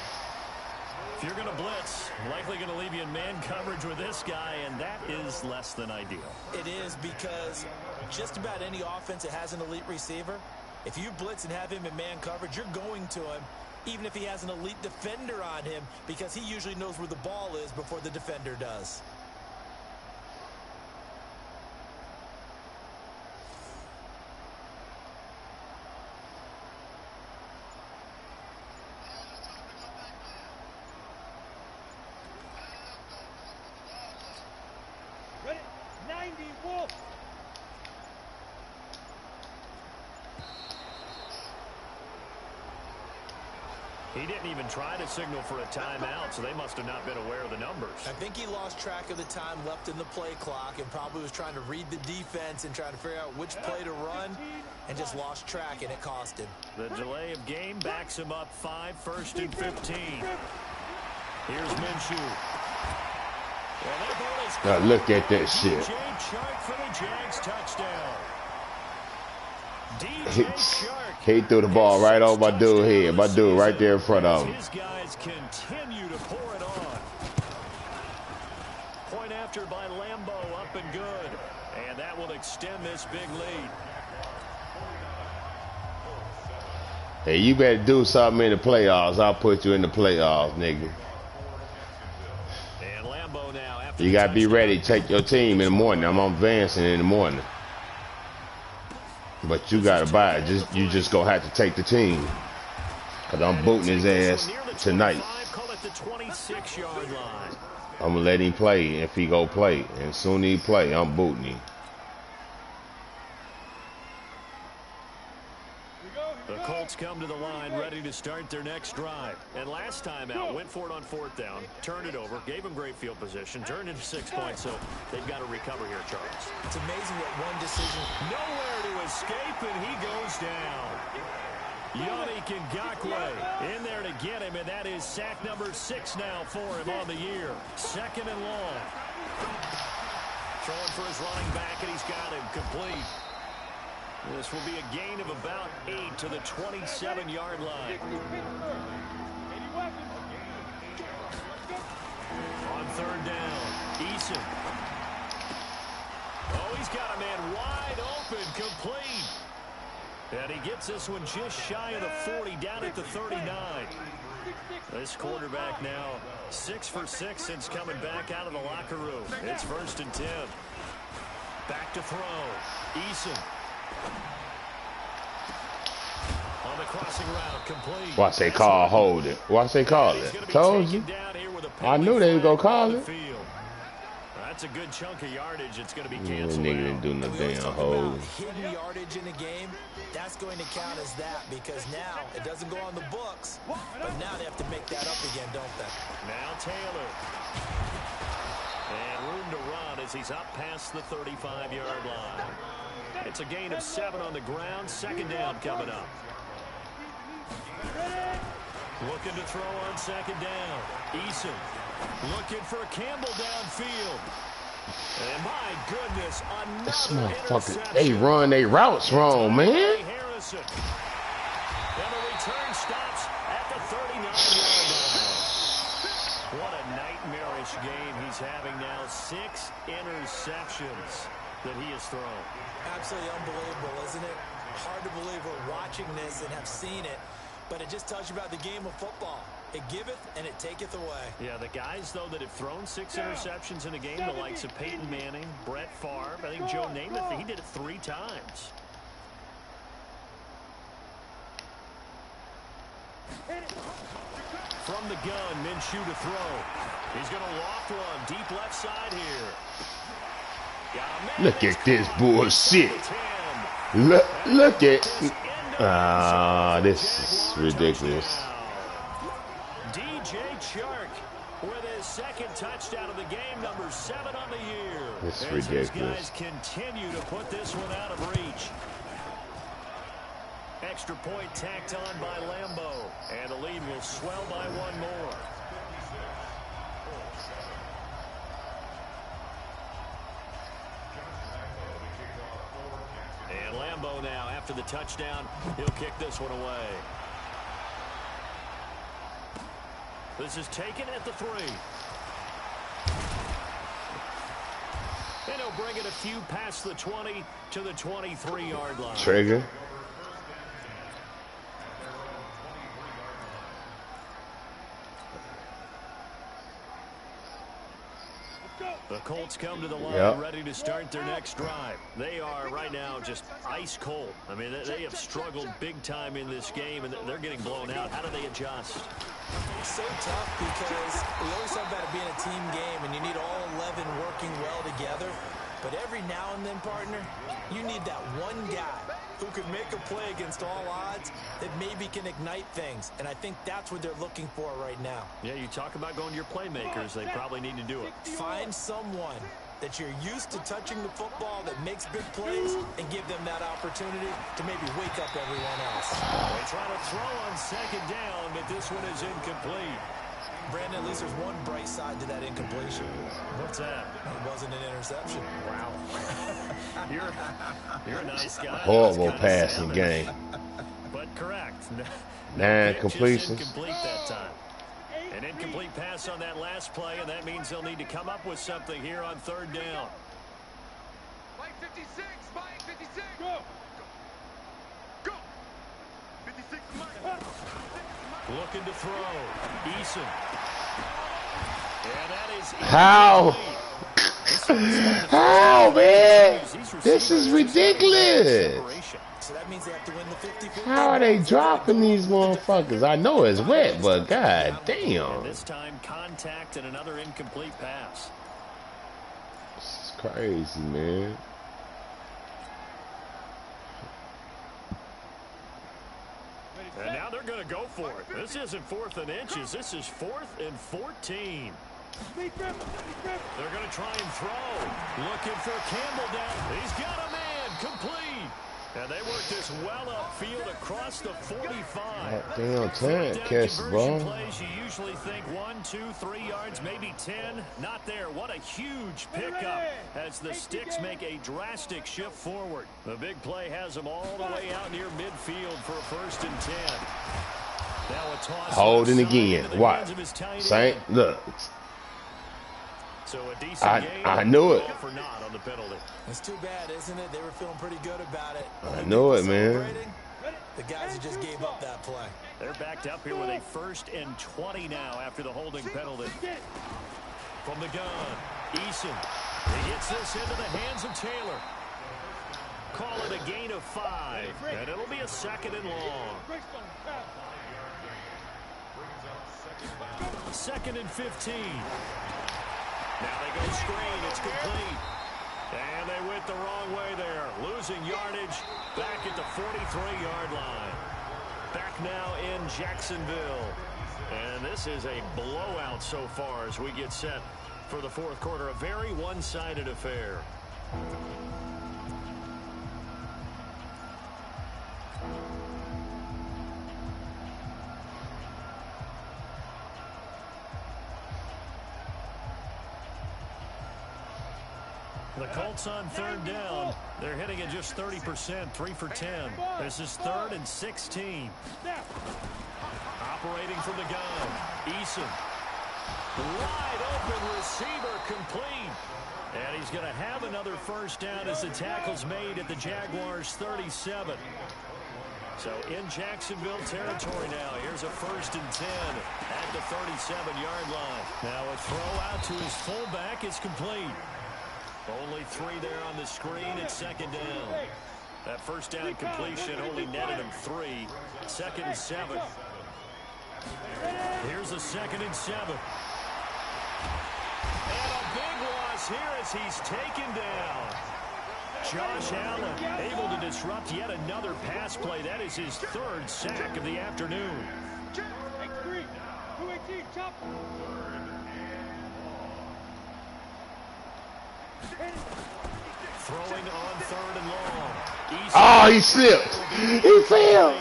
Speaker 3: If you're going to blitz, likely going to leave you in man coverage with this guy, and that is less than ideal.
Speaker 5: It is, because just about any offense that has an elite receiver, if you blitz and have him in man coverage, you're going to him, even if he has an elite defender on him, because he usually knows where the ball is before the defender does.
Speaker 2: Ready. 90 Wolf.
Speaker 3: He didn't even try to signal for a timeout, so they must have not been aware of the numbers.
Speaker 5: I think he lost track of the time left in the play clock and probably was trying to read the defense and trying to figure out which play to run, and just lost track, and it cost him.
Speaker 3: The delay of game backs him up 5, 1st and 15. Here's Minshew.
Speaker 4: Now look at that shit.
Speaker 3: DJ Chark for the Jags touchdown. DJ Chark.
Speaker 4: He threw the ball right on my dude head. My dude right there in front of him.
Speaker 3: His guys continue to pour it on. Point after by Lambeau, up and good. And that will extend this big lead.
Speaker 4: Hey, you better do something in the playoffs. I'll put you in the playoffs, nigga.
Speaker 3: And Lambeau now after
Speaker 4: You got to be ready. Take your team in the morning. I'm advancing in the morning. But you got to buy it. You just going to have to take the team. Because I'm booting his ass tonight.
Speaker 3: Call it the 26-yard line.
Speaker 4: I'm going to let him play if he go play. And soon he play, I'm booting him.
Speaker 3: The Colts come to the line ready to start their next drive. And last time out, went for it on 4th down, turned it over, gave them great field position, turned into 6 points, so they've got to recover here, Charles.
Speaker 5: It's amazing what one decision.
Speaker 3: Nowhere to escape, and he goes down. Yannick Ngakoue in there to get him, and that is sack number 6 now for him on the year. 2nd and long. Throwing for his running back, and he's got him complete. This will be a gain of about 8 to the 27-yard line. On 3rd down, Eason. Oh, he's got a man wide open, complete. And he gets this one just shy of the 40, down at the 39. This quarterback now 6 for 6 since coming back out of the locker room. It's 1st and 10. Back to throw. Eason. On the crossing route, complete.
Speaker 4: Watch they call hold it. Watch they call it. Told you. I knew they was going to call it.
Speaker 3: That's a good chunk of yardage. It's going to be
Speaker 4: Nigga
Speaker 3: canceled
Speaker 4: didn't do no damn hold.
Speaker 5: Hidden yardage in a game, that's going to count as that, because now it doesn't go on the books, but now they have to make that up again, don't they?
Speaker 3: Now Taylor. And room to run as he's up past the 35-yard line. It's a gain of 7 on the ground. 2nd down coming up. Looking to throw on 2nd down. Eason looking for Campbell downfield. And my goodness,
Speaker 4: This
Speaker 3: another
Speaker 4: motherfucker,
Speaker 3: interception.
Speaker 4: they run their routes wrong, man.
Speaker 3: Harrison. And the return stops at the 39-yard line. What a nightmarish game he's having now. 6 interceptions that he has thrown.
Speaker 5: Absolutely unbelievable, isn't it? Hard to believe we're watching this and have seen it, but it just tells you about the game of football. It giveth and it taketh away.
Speaker 3: Yeah, the guys, though, that have thrown 6 interceptions in a game, the likes of Peyton Manning, Brett Favre, I think Joe Namath, he did it 3 times. From the gun, Minshew to throw. He's going to loft one deep left side here.
Speaker 4: Look at this bullshit. Look at. This is ridiculous.
Speaker 3: DJ Chark with his 2nd touchdown of the game, number 7 on the year.
Speaker 4: This is
Speaker 3: As
Speaker 4: ridiculous.
Speaker 3: these guys continue to put this one out of reach. Extra point tacked on by Lambeau, and the lead will swell by 1 more. And Lambeau now, after the touchdown, he'll kick this one away. This is taken at the 3. And he'll bring it a few past the 20 to the 23-yard line.
Speaker 4: Trigger.
Speaker 3: The Colts come to the line ready to start their next drive. They are right now just ice cold. I mean, they have struggled big time in this game, and they're getting blown out. How do they adjust?
Speaker 5: It's so tough because we always talk about it being a team game, and you need all 11 working well together. But every now and then, partner, you need that one guy who can make a play against all odds that maybe can ignite things. And I think that's what they're looking for right now.
Speaker 3: Yeah, you talk about going to your playmakers. They probably need to do it.
Speaker 5: Find someone that you're used to touching the football that makes big plays and give them that opportunity to maybe wake up everyone else.
Speaker 3: They try to throw on 2nd down, but this one is incomplete.
Speaker 5: Brandon, at least there's one bright side to that incompletion.
Speaker 3: What's that?
Speaker 5: It wasn't an interception.
Speaker 3: Wow. you're a nice guy.
Speaker 4: Horrible passing game.
Speaker 3: But correct.
Speaker 4: 9 completions.
Speaker 3: Incomplete that time. An incomplete pass on that last play, and that means they'll need to come up with something here on 3rd down.
Speaker 1: Mike 56, Mike 56. Go. Go. 56, Mike.
Speaker 3: Looking to throw. Eason. And that is
Speaker 4: How? How, man? This is ridiculous.
Speaker 5: So that means they have to win the 50-50.
Speaker 4: How are they dropping these motherfuckers? I know it's wet, but god
Speaker 3: And
Speaker 4: damn.
Speaker 3: this time, contact and another incomplete pass.
Speaker 4: This is crazy, man.
Speaker 3: And now they're going to go for it. This isn't 4th and inches. This is 4th and 14. They're going to try and throw. Looking for Campbell down. He's got a man. Complete. And they work this well upfield across the 45.
Speaker 4: Damn, Terrence catch the ball.
Speaker 3: Plays, you usually think 1, 2, 3 yards, maybe 10. Not there. What a huge pickup as the Sticks make a drastic shift forward. The big play has them all the way out near midfield for a 1st and 10. Now a toss.
Speaker 4: Holding again. Watch. Saint, look.
Speaker 3: So a decent game.
Speaker 4: I knew it.
Speaker 3: For not on the penalty.
Speaker 5: It's too bad, isn't it? They were feeling pretty good about it.
Speaker 4: I know it, man.
Speaker 5: The guys who just gave up that play.
Speaker 3: They're backed up here with a 1st and 20 now after the holding penalty. From the gun, Eason. He gets this into the hands of Taylor. Call it a gain of 5, and it'll be a 2nd and long. 2nd and 15. Now they go screen. It's complete. And they went the wrong way there. Losing yardage back at the 43-yard line. Back now in Jacksonville. And this is a blowout so far as we get set for the 4th quarter. A very one-sided affair. The Colts on third down. They're hitting at just 30%, 3 for 10. This is 3rd and 16. Operating from the gun. Eason. Wide open receiver complete. And he's going to have another first down as the tackle's made at the Jaguars' 37. So in Jacksonville territory now. Here's a 1st and 10 at the 37-yard line. Now a throw out to his fullback is complete. Only 3 there on the screen at 2nd down. That first down completion only netted him 3. 2nd and 7. Here's a 2nd and 7. And a big loss here as he's taken down. Josh Allen able to disrupt yet another pass play. That is his 3rd sack of the afternoon.
Speaker 2: X3, 218, chop.
Speaker 3: Throwing on 3rd and long.
Speaker 4: Oh, he slipped. He fell.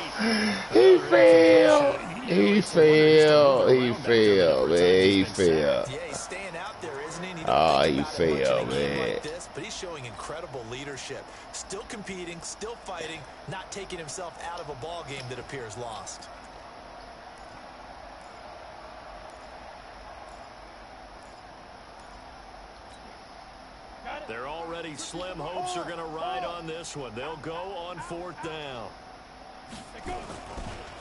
Speaker 4: He fell. He fell. He fell, man. He fell.
Speaker 5: Yeah, he's staying out there, isn't he?
Speaker 4: Oh, he fell, man.
Speaker 5: Like this, but he's showing incredible leadership. Still competing, still fighting, not taking himself out of a ball game that appears lost.
Speaker 3: They're already slim hopes are going to ride on this one. They'll go on 4th down.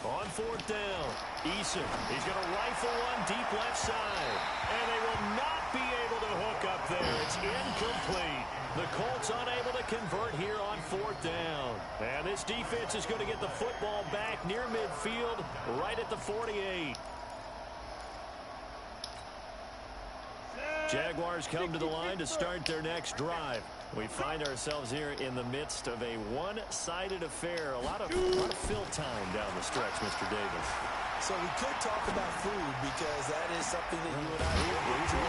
Speaker 3: On 4th down, Eason. He's going to rifle one deep left side. And they will not be able to hook up there. It's incomplete. The Colts unable to convert here on 4th down. And this defense is going to get the football back near midfield, right at the 48. Jaguars come to the line to start their next drive. We find ourselves here in the midst of a one-sided affair. A lot of fill time down the stretch, Mr. Davis.
Speaker 5: So we could talk about food because that is something that you and I enjoy.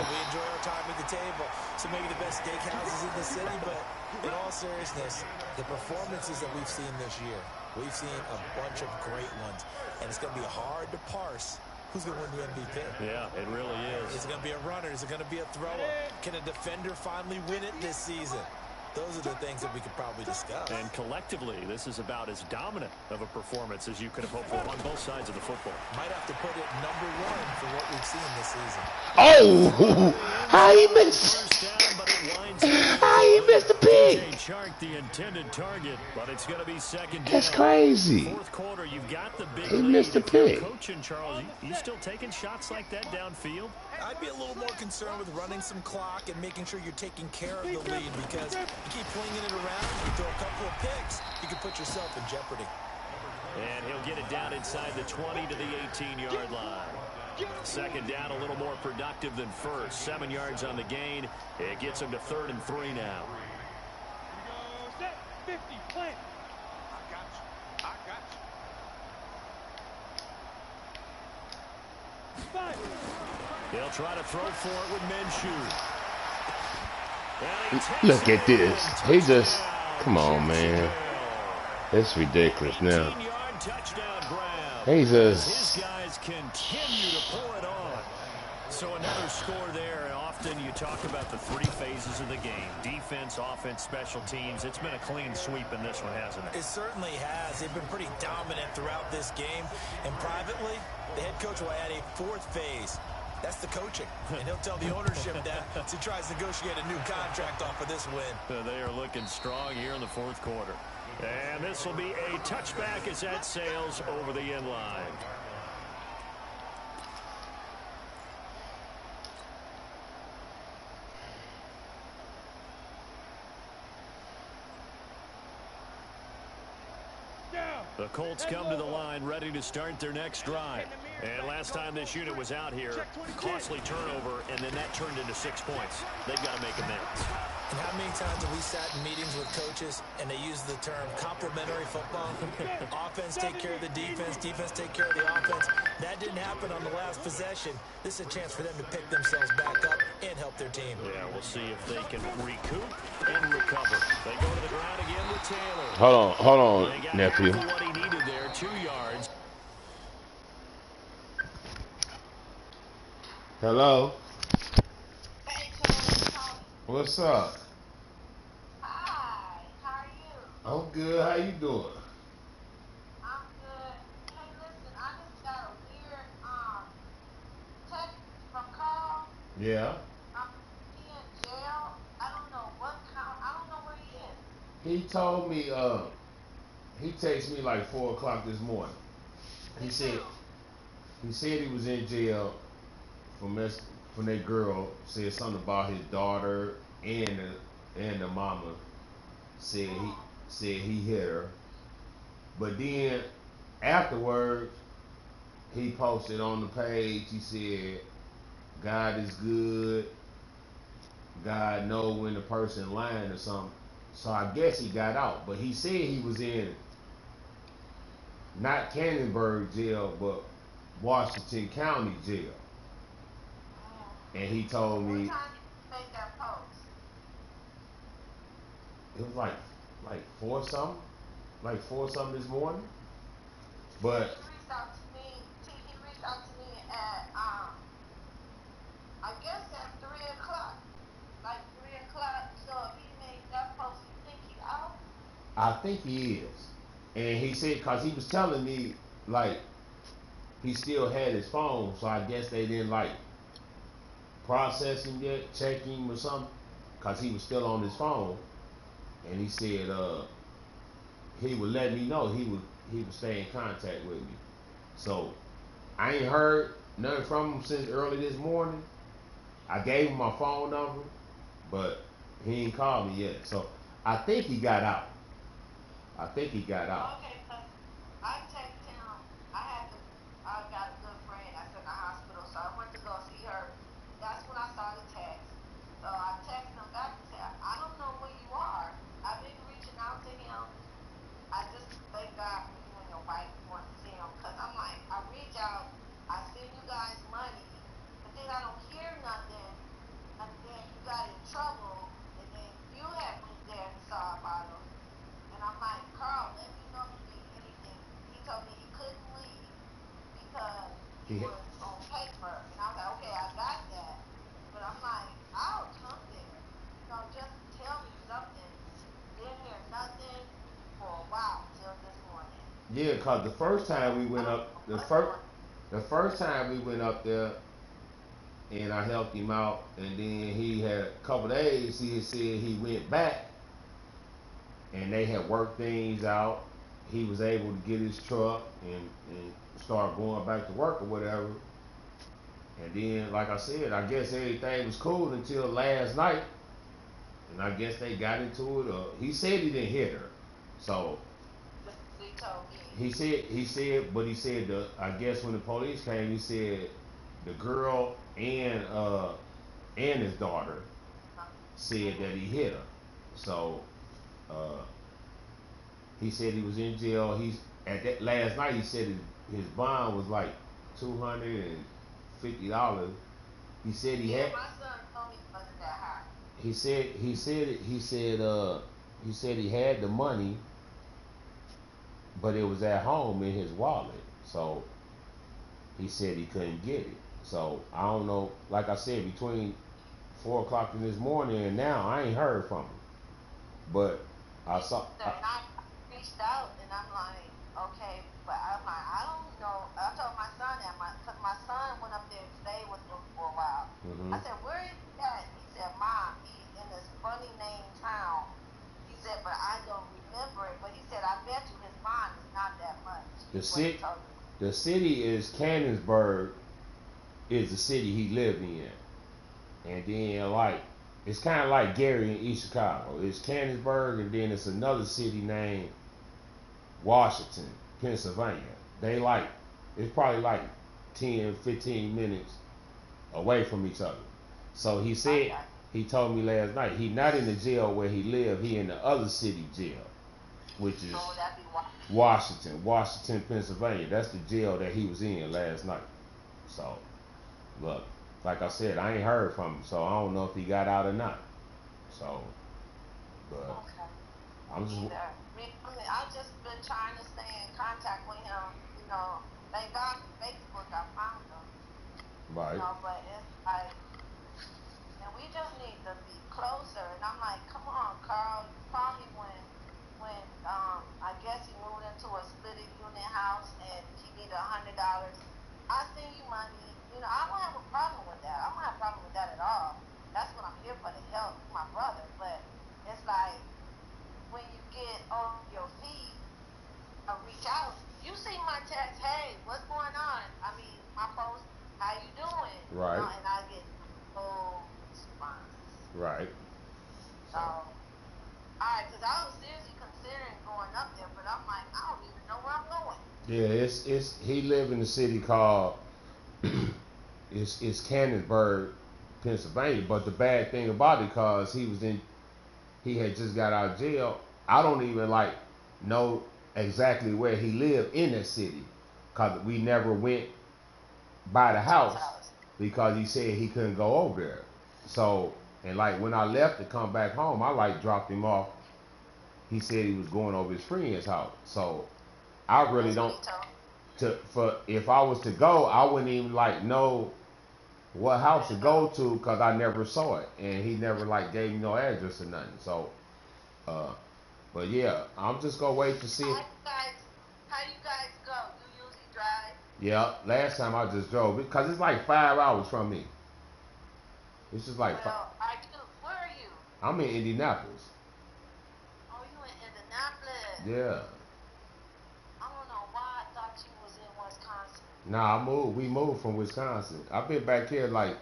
Speaker 5: We enjoy our time at the table. So maybe the best steakhouses in the city, but in all seriousness, the performances that we've seen this year, we've seen a bunch of great ones. And it's going to be hard to parse who's going to win the MVP.
Speaker 3: Yeah, it really is.
Speaker 5: Is it going to be a runner? Is it going to be a thrower? Can a defender finally win it this season? Those are the things that we could probably discuss.
Speaker 3: And collectively, this is about as dominant of a performance as you could have hoped for on both sides of the football.
Speaker 5: Might have to put it #1 for what we've seen this season.
Speaker 4: Oh, how he missed? How he missed the pick?
Speaker 3: Chark, the intended target, but it's going to be 2nd down.
Speaker 4: That's crazy.
Speaker 3: 4th quarter, you've got the big
Speaker 4: He
Speaker 3: lead.
Speaker 4: missed the pick.
Speaker 3: Coaching Charles, you still taking shots like that downfield?
Speaker 5: I'd be a little more concerned with running some clock and making sure you're taking care of the lead because you keep flinging it around, you throw a couple of picks, you can put yourself in jeopardy.
Speaker 3: And he'll get it down inside the 20 to the 18-yard line. 2nd down, a little more productive than 1st. 7 yards on the gain. It gets him to 3rd and 3 now.
Speaker 2: Set, 50, plant.
Speaker 1: I got you.
Speaker 2: 5.
Speaker 3: They'll try to throw for it with Minshew.
Speaker 4: Look at this. He just, come on, man. It's ridiculous now.
Speaker 3: 18-yard touchdown grab.
Speaker 4: He just.
Speaker 3: His guys continue to pour it on. So another score there. And often you talk about the 3 phases of the game. Defense, offense, special teams. It's been a clean sweep in this one, hasn't it?
Speaker 5: It certainly has. They've been pretty dominant throughout this game. And privately, the head coach will add a 4th phase. That's the coaching. And he'll tell the ownership that as he tries to negotiate a new contract off of this win.
Speaker 3: They are looking strong here in the 4th quarter. And this will be a touchback as that sails over the end line. The Colts come to the line ready to start their next drive. And last time this unit was out here, costly turnover, and then that turned into 6 points. They've got to make amends.
Speaker 5: And how many times have we sat in meetings with coaches and they use the term complementary football? Offense take care of the defense, defense take care of the offense. That didn't happen on the last possession. This is a chance for them to pick themselves back up and help their team.
Speaker 3: Yeah, we'll see if they can recoup and recover. They go to the ground again with Taylor.
Speaker 4: Hold on, nephew.
Speaker 3: What he needed there, 2 yards.
Speaker 4: Hello. What's up?
Speaker 6: Hi, how are you?
Speaker 4: I'm good. How you doing?
Speaker 6: I'm good. Hey, listen, I just got a weird text from Carl.
Speaker 4: Yeah.
Speaker 6: He in jail. I don't know what count. I don't know where he is.
Speaker 4: He told me. He texted me like 4 o'clock this morning. He
Speaker 6: Me
Speaker 4: said
Speaker 6: too.
Speaker 4: he was in jail from that girl said something about his daughter and the mama said he hit her. But then afterwards he posted on the page, he said God is good, God know when the person lying or something. So I guess he got out. But he said he was in not Cannonsburg jail but Washington County jail. And he told
Speaker 6: What
Speaker 4: me
Speaker 6: time did you make that post?
Speaker 4: it was like 4 something. Like 4 something this morning. But
Speaker 6: He reached out to me. He reached out to me at I guess at 3 o'clock. Like 3 o'clock. So if he made that post, you think he out?
Speaker 4: I think he is. And he said, because he was telling me, like, he still had his phone, so I guess they didn't, like, process him yet, check him or something, because he was still on his phone. And he said, he would let me know he would stay in contact with me. So, I ain't heard nothing from him since early this morning. I gave him my phone number, but he ain't called me yet. So, I think he got out. I think he got out.
Speaker 6: Okay, because I texted him. I got a good friend that's in the hospital, so I went to go see her. That's when I saw the text. So I texted him back and said, I don't know where you are. I've been reaching out to him. I just thank God for you and your wife want to see him. Because I'm like, I reach out, I send you guys money, but then I don't hear nothing. And then you got in trouble, and then you had went there and saw about him. And I'm like, Carl, let me know if you need anything. He told me he couldn't leave because he
Speaker 4: He,
Speaker 6: was on paper. And I was like, okay, I got that. But I'm like, I'll come there. Just tell me something. Didn't hear nothing for a while till this morning.
Speaker 4: yeah, cause the first time we
Speaker 6: I
Speaker 4: went
Speaker 6: don't
Speaker 4: up,
Speaker 6: know what's going on.
Speaker 4: the first time we went up there, and I helped him out, and then he had a couple days. He had said he went back, and they had worked things out. He was able to get his truck and start going back to work or whatever. And then, like I said, I guess everything was cool until last night, and I guess they got into it. He said he didn't hit her, so
Speaker 6: That's what he told me.
Speaker 4: but he said I guess when the police came, he said the girl and his daughter said that he hit her. So uh, he said he was in jail. He's at that last night. He said his bond was like $250. He said he
Speaker 6: Yeah,
Speaker 4: had.
Speaker 6: my son told me it wasn't that high.
Speaker 4: He said he had the money, but it was at home in his wallet. So he said he couldn't get it. So I don't know. Like I said, between 4 o'clock in this morning and now, I ain't heard from him. But I saw.
Speaker 6: And I reached out and I'm like, okay, but I'm like, I don't know. I told my son that because my son went up there and stayed with them for a while.
Speaker 4: Mhm.
Speaker 6: I said, where is he at? He said, Mom, he's in this funny name town. He said, but I don't remember it. But he said, I bet you his bond is not that much.
Speaker 4: The
Speaker 6: Is what he
Speaker 4: city,
Speaker 6: told me.
Speaker 4: the city is Cannonsburg, is the city he lived in, and then like it's kind of like Gary in East Chicago. It's Cannonsburg, and then it's another city named Washington, Pennsylvania. They like it's probably like 10, 15 minutes away from each other. So he said
Speaker 6: Okay.
Speaker 4: he told me last night he not in the jail where he lived. He in the other city jail, which is
Speaker 6: So would that be why?
Speaker 4: Washington, Pennsylvania. That's the jail that he was in last night. So, look, like I said, I ain't heard from him, so I don't know if he got out or not. So, but
Speaker 6: Okay.
Speaker 4: I'm just
Speaker 6: Either. I just been trying to stay in contact with him. Thank God for Facebook, I found him.
Speaker 4: right.
Speaker 6: But it's like, and we just need to be close mother, but it's like when you get on your feet, reach out. You see my text, hey, what's going on? I mean, my post, how you doing?
Speaker 4: Right.
Speaker 6: You know, and I get no response.
Speaker 4: Right.
Speaker 6: So, alright, because I was seriously considering going up there, but I'm like, I don't even know where I'm going.
Speaker 4: Yeah, it's he live in a city called it's Cannonsburg, Pennsylvania. But the bad thing about it, cause he had just got out of jail. I don't even like know exactly where he lived in that city, cause we never went by the house because he said he couldn't go over there. So, and like when I left to come back home, I like dropped him off. He said he was going over his friend's house. So I really don't for if I was to go, I wouldn't even like know what house to go to because I never saw it, and he never like gave me no address or nothing. So, but yeah, I'm just gonna wait to see.
Speaker 6: How you guys go? You usually drive?
Speaker 4: Yeah, last time I just drove because it's like 5 hours from me. It's just like
Speaker 6: where are you?
Speaker 4: I'm in Indianapolis.
Speaker 6: Oh, you in Indianapolis?
Speaker 4: Yeah.
Speaker 6: I don't know why I thought you was in Wisconsin.
Speaker 4: Nah, we moved from Wisconsin. I've been back here like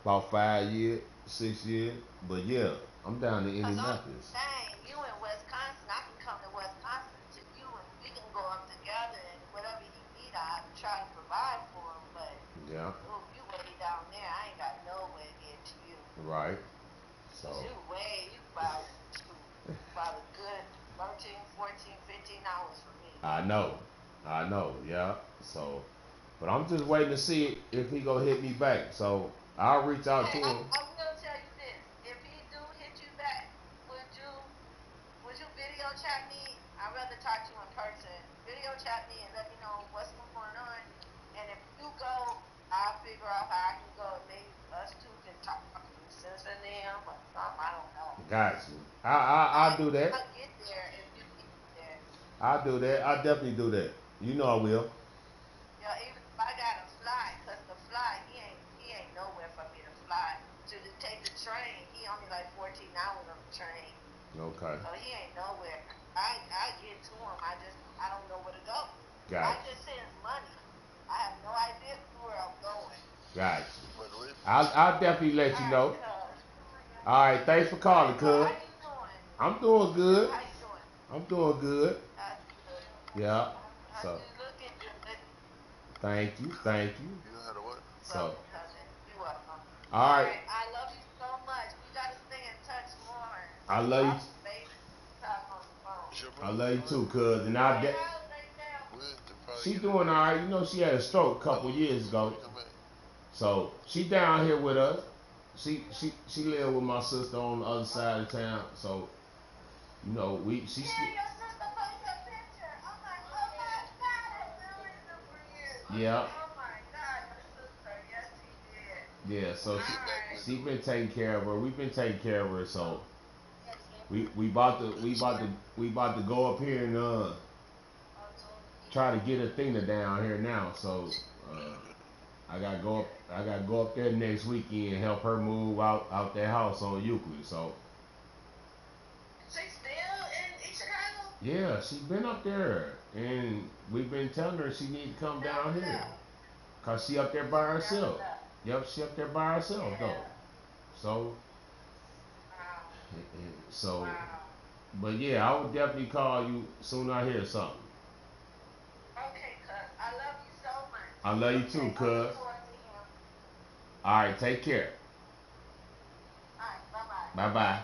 Speaker 4: about 5 years, 6 years. But yeah, I'm down in Indianapolis.
Speaker 6: Dang, you in Wisconsin. I can come to Wisconsin to you and we can go up together and whatever you need, I try to provide for him. But
Speaker 4: yeah,
Speaker 6: you way down there. I ain't got no way to get to you.
Speaker 4: Right. So
Speaker 6: you about a good 13, 14, 15 hours from me.
Speaker 4: I know, yeah. So, but I'm just waiting to see if he gonna hit me back. So I'll reach out to him.
Speaker 6: I'm gonna tell you this: if he do hit you back, would you video chat me? I'd rather talk to you in person. Video chat me and let me know what's going on. And if you go, I'll figure out how I can go. Maybe us two can talk since and then or something. I don't know.
Speaker 4: Got you. I'll do that.
Speaker 6: I'll get there if you get there.
Speaker 4: I'll do that. I'll definitely do that. You know I will.
Speaker 6: Yeah, even if I gotta fly, cause the fly, he ain't nowhere for me to fly. To take the train, he only like 14 hours on the train.
Speaker 4: Okay.
Speaker 6: So he ain't nowhere. I get to him. I don't know where to go.
Speaker 4: Got
Speaker 6: I just send money. I have no idea where I'm going.
Speaker 4: Got you. I'll definitely let you know. All right, thanks for calling, cuz.
Speaker 6: How you doing?
Speaker 4: I'm doing good.
Speaker 6: How you doing?
Speaker 4: I'm doing good.
Speaker 6: That's good.
Speaker 4: Yeah.
Speaker 6: How
Speaker 4: So.
Speaker 6: you looking good?
Speaker 4: Thank you.
Speaker 7: You know how to what?
Speaker 4: So.
Speaker 6: You're welcome.
Speaker 4: All right.
Speaker 6: I love you so much. We gotta stay in touch more.
Speaker 4: I love you. I love you too, cuz. And she doing all right. You know, she had a stroke a couple years ago. So she down here with us. She live with my sister on the other side of town. So, you know, she.
Speaker 6: Yeah, your sister posted a picture. I'm like, oh my God, I never remember you.
Speaker 4: Yeah.
Speaker 6: Oh my God, your sister. Yes, she did.
Speaker 4: Yeah. So she been taking care of her. We've been taking care of her. So we about to go up here and try to get Athena down here now. So I gotta go up there next weekend and help her move out that house on Euclid. So
Speaker 6: She's still in Chicago?
Speaker 4: yeah, she been up there, and we've been telling her she need to come down here, cause she up there by herself. Yep, she up there by herself though. So but yeah, I would definitely call you soon I hear something.
Speaker 6: Okay, cuz. I love you so much.
Speaker 4: I love you too, cuz. Alright, take care.
Speaker 6: Alright, bye-bye.
Speaker 4: Bye-bye.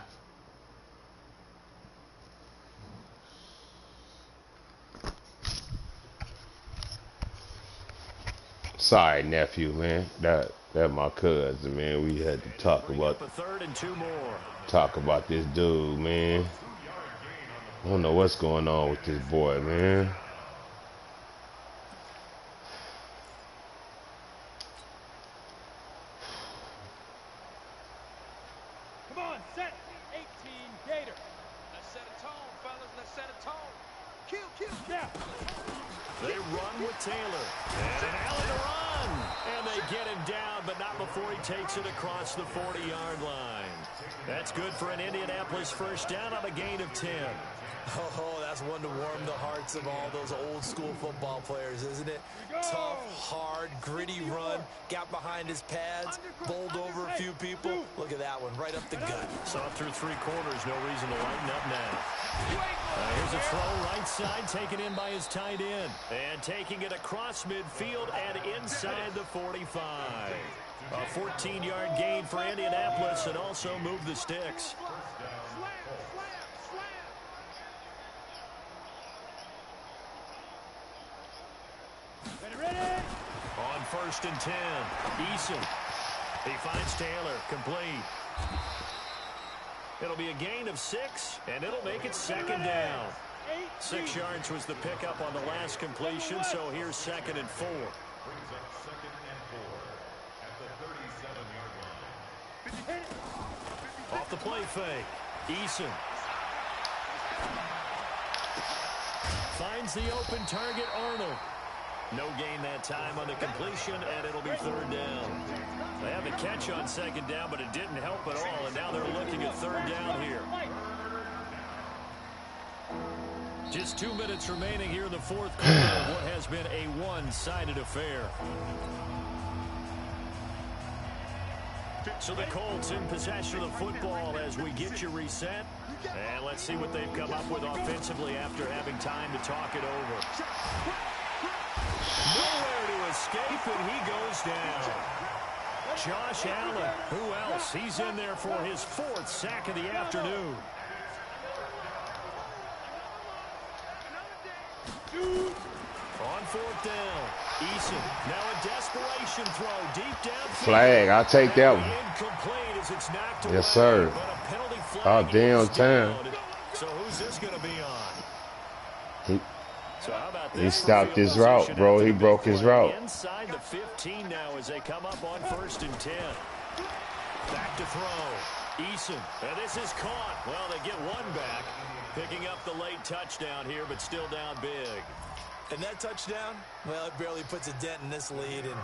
Speaker 4: Sorry, nephew, man. That my cousin, man. We had to talk about this dude, man. I don't know what's going on with this boy, man.
Speaker 2: Come on, set 18 Gator. Let's set a tone, fellas. Let's set a tone.
Speaker 3: They run with Taylor. And an Allen to run. And they get him down, but not before he takes it across the 40-yard line. That's good for an Indianapolis first down on a gain of 10.
Speaker 5: Oh, that's one to warm the hearts of all those old-school football players, isn't it? Tough, hard, gritty run. Got behind his pads, bowled over a few people. Look at that one, right up the gut.
Speaker 3: Saw through 3 quarters, no reason to lighten up now. Here's a throw right side, taken in by his tight end. And taking it across midfield and inside the 45. A 14-yard gain for Indianapolis and also moved the sticks. On 1st and 10, Eason. He finds Taylor, complete. It'll be a gain of 6, and it'll make it 2nd down. 6 yards was the pickup on the last completion, so here's 2nd and 4. Off the play fake, Eason. Finds the open target, Arnold. No gain that time on the completion, and it'll be 3rd down. They had the catch on 2nd down, but it didn't help at all, and now they're looking at 3rd down here. Just 2 minutes remaining here in the 4th quarter of what has been a one-sided affair. So the Colts in possession of the football as we get you reset. And let's see what they've come up with offensively after having time to talk it over. Nowhere to escape, and he goes down. Josh Allen, who else? He's in there for his 4th sack of the afternoon. On 4th down, Eason. Now a desperation throw deep down.
Speaker 4: Flag, I'll take that one.
Speaker 3: Incomplete as it's knocked away,
Speaker 4: yes, sir.
Speaker 3: but a penalty flag
Speaker 4: Oh, damn time.
Speaker 3: So who's this going to be on? So how about
Speaker 4: He stopped his route, bro. He broke his route.
Speaker 3: Inside the 15 now as they come up on 1st and 10. Back to throw. Eason. And this is caught. Well, they get one back. Picking up the late touchdown here, but still down big.
Speaker 5: And that touchdown, well, it barely puts a dent in this lead. And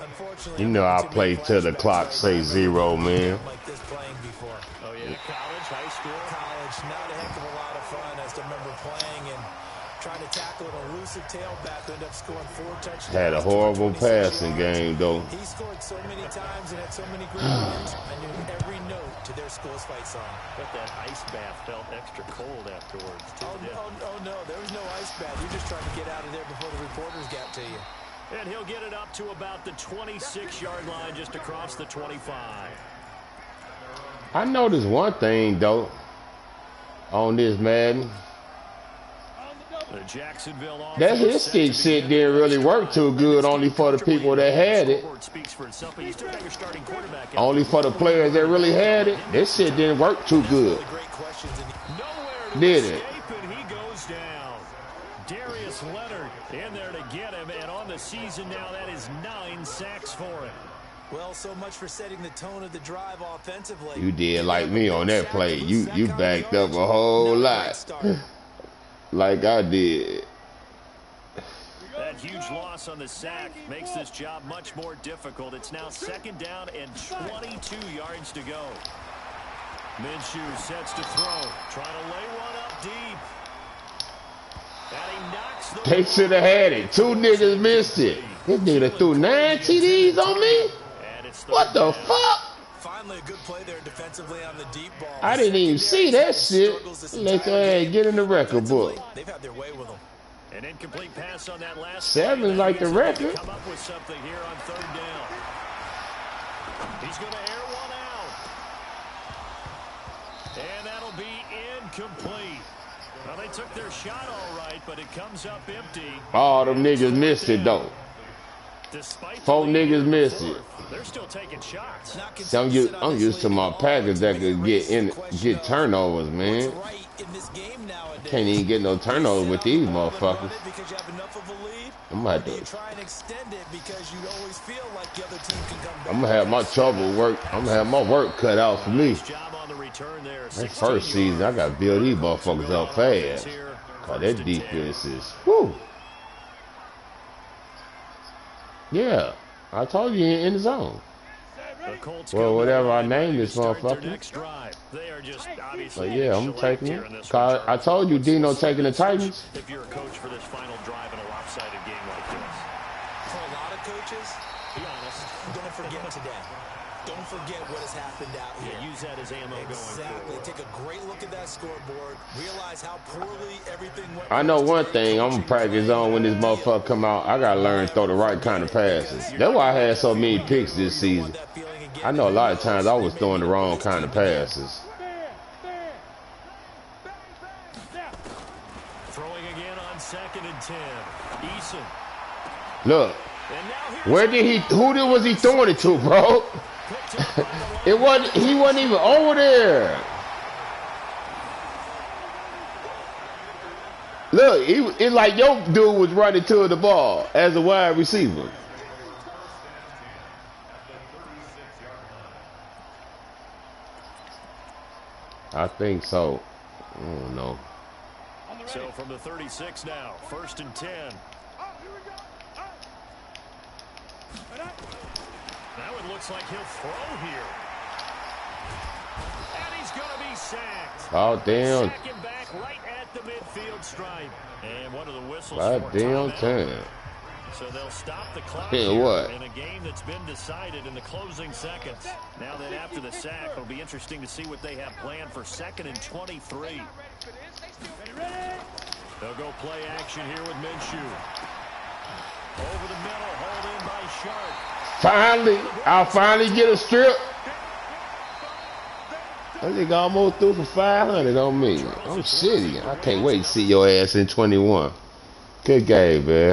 Speaker 5: unfortunately,
Speaker 4: You know I play till the clock say 0, man.
Speaker 5: like this playing before.
Speaker 3: Oh, yeah. College, high school.
Speaker 5: College, not a heck of a lot of fun. I still remember playing and trying to tackle an elusive tailback, ended up scoring 4 touchdowns.
Speaker 4: Had a horrible passing game, though.
Speaker 5: He scored so many times and had so many great wins. I knew every note to their school's fight song.
Speaker 3: But that ice bath felt extra cold afterwards, too.
Speaker 5: Oh, no, there was no ice bath. You're just trying to get out of there before the reporters got to you.
Speaker 3: And he'll get it up to about the 26-yard line, just across the 25.
Speaker 4: I noticed one thing, though, on this Madden. That hit stick shit didn't really work too good, only for the people that had it. Only for the players that really had it. This shit didn't work too good. Did it?
Speaker 3: Darius Leonard in there to get him, and on the season now, that is 9 sacks for him.
Speaker 5: Well, so much for setting the tone of the drive offensively.
Speaker 4: You did like me on that play. You backed up a whole lot. Like I did.
Speaker 3: That huge loss on the sack makes this job much more difficult. It's now 2nd down and 22 yards to go. Minshew sets to throw. Trying to lay one up deep. And he knocks the...
Speaker 4: They should have had it. 2 niggas missed it. This nigga threw 9 TDs on me? What the fuck?
Speaker 5: Finally, a good play there defensively on the deep ball.
Speaker 4: I didn't even see that shit. Let your ass get in the record book.
Speaker 5: They've had their way with them.
Speaker 3: An incomplete pass on that last
Speaker 4: 7 like the record.
Speaker 3: Come up with something here on 3rd down. He's going to air one out. And that'll be incomplete. Well, they took their shot all right, but it comes up empty.
Speaker 4: All them niggas missed it, though. 4 niggas missed it.
Speaker 3: They're still taking shots.
Speaker 4: See, I'm used to my Packers that could get turnovers, man. Can't even get no turnovers with these motherfuckers. I'm gonna have to. I'm gonna have my trouble work. I'm gonna have my work cut out for me. That first season, I gotta build these motherfuckers up fast. Oh, that defense is, whoo. Yeah, I told you in the zone. Well, whatever I name this motherfucker. But yeah, I'm taking it. I told you Dino taking the Titans.
Speaker 3: If you're a coach for this final drive in a lopsided game like this.
Speaker 5: For a lot of coaches, be honest, don't forget today. Don't forget what has happened out here.
Speaker 3: Yeah, use that as ammo going forward.
Speaker 5: Take a great look at that scoreboard. Realize how poorly everything went.
Speaker 4: I know one thing. I'm gonna practice on when this motherfucker come out. I gotta learn to throw the right kind of passes. That's why I had so many picks this season. I know a lot of times I was throwing the wrong kind of passes.
Speaker 3: Throwing again on 2nd and 10. Eason.
Speaker 4: Look, where did he? Who was he throwing it to, bro? It wasn't. He wasn't even over there. Look, it's like your dude was running to the ball as a wide receiver. I think so. I don't know.
Speaker 3: So from the 36 now, 1st and 10. Now it looks like he'll throw here. And he's going to be sacked.
Speaker 4: Oh, damn.
Speaker 3: Sack him back right at the midfield stripe. And one of the whistles
Speaker 4: God
Speaker 3: for
Speaker 4: damn
Speaker 3: timeout.
Speaker 4: time.
Speaker 3: So they'll stop the clock
Speaker 4: Yeah,
Speaker 3: here
Speaker 4: what?
Speaker 3: in a game that's been decided in the closing seconds. Now that after the sack, it'll be interesting to see what they have planned for 2nd and 23. They'll go play action here with Minshew. Over the middle, hauled in by Sharp.
Speaker 4: Finally, I'll finally get a strip. I think I almost threw for 500 on me. I'm shitty. I can't wait to see your ass in 21. Good game, man.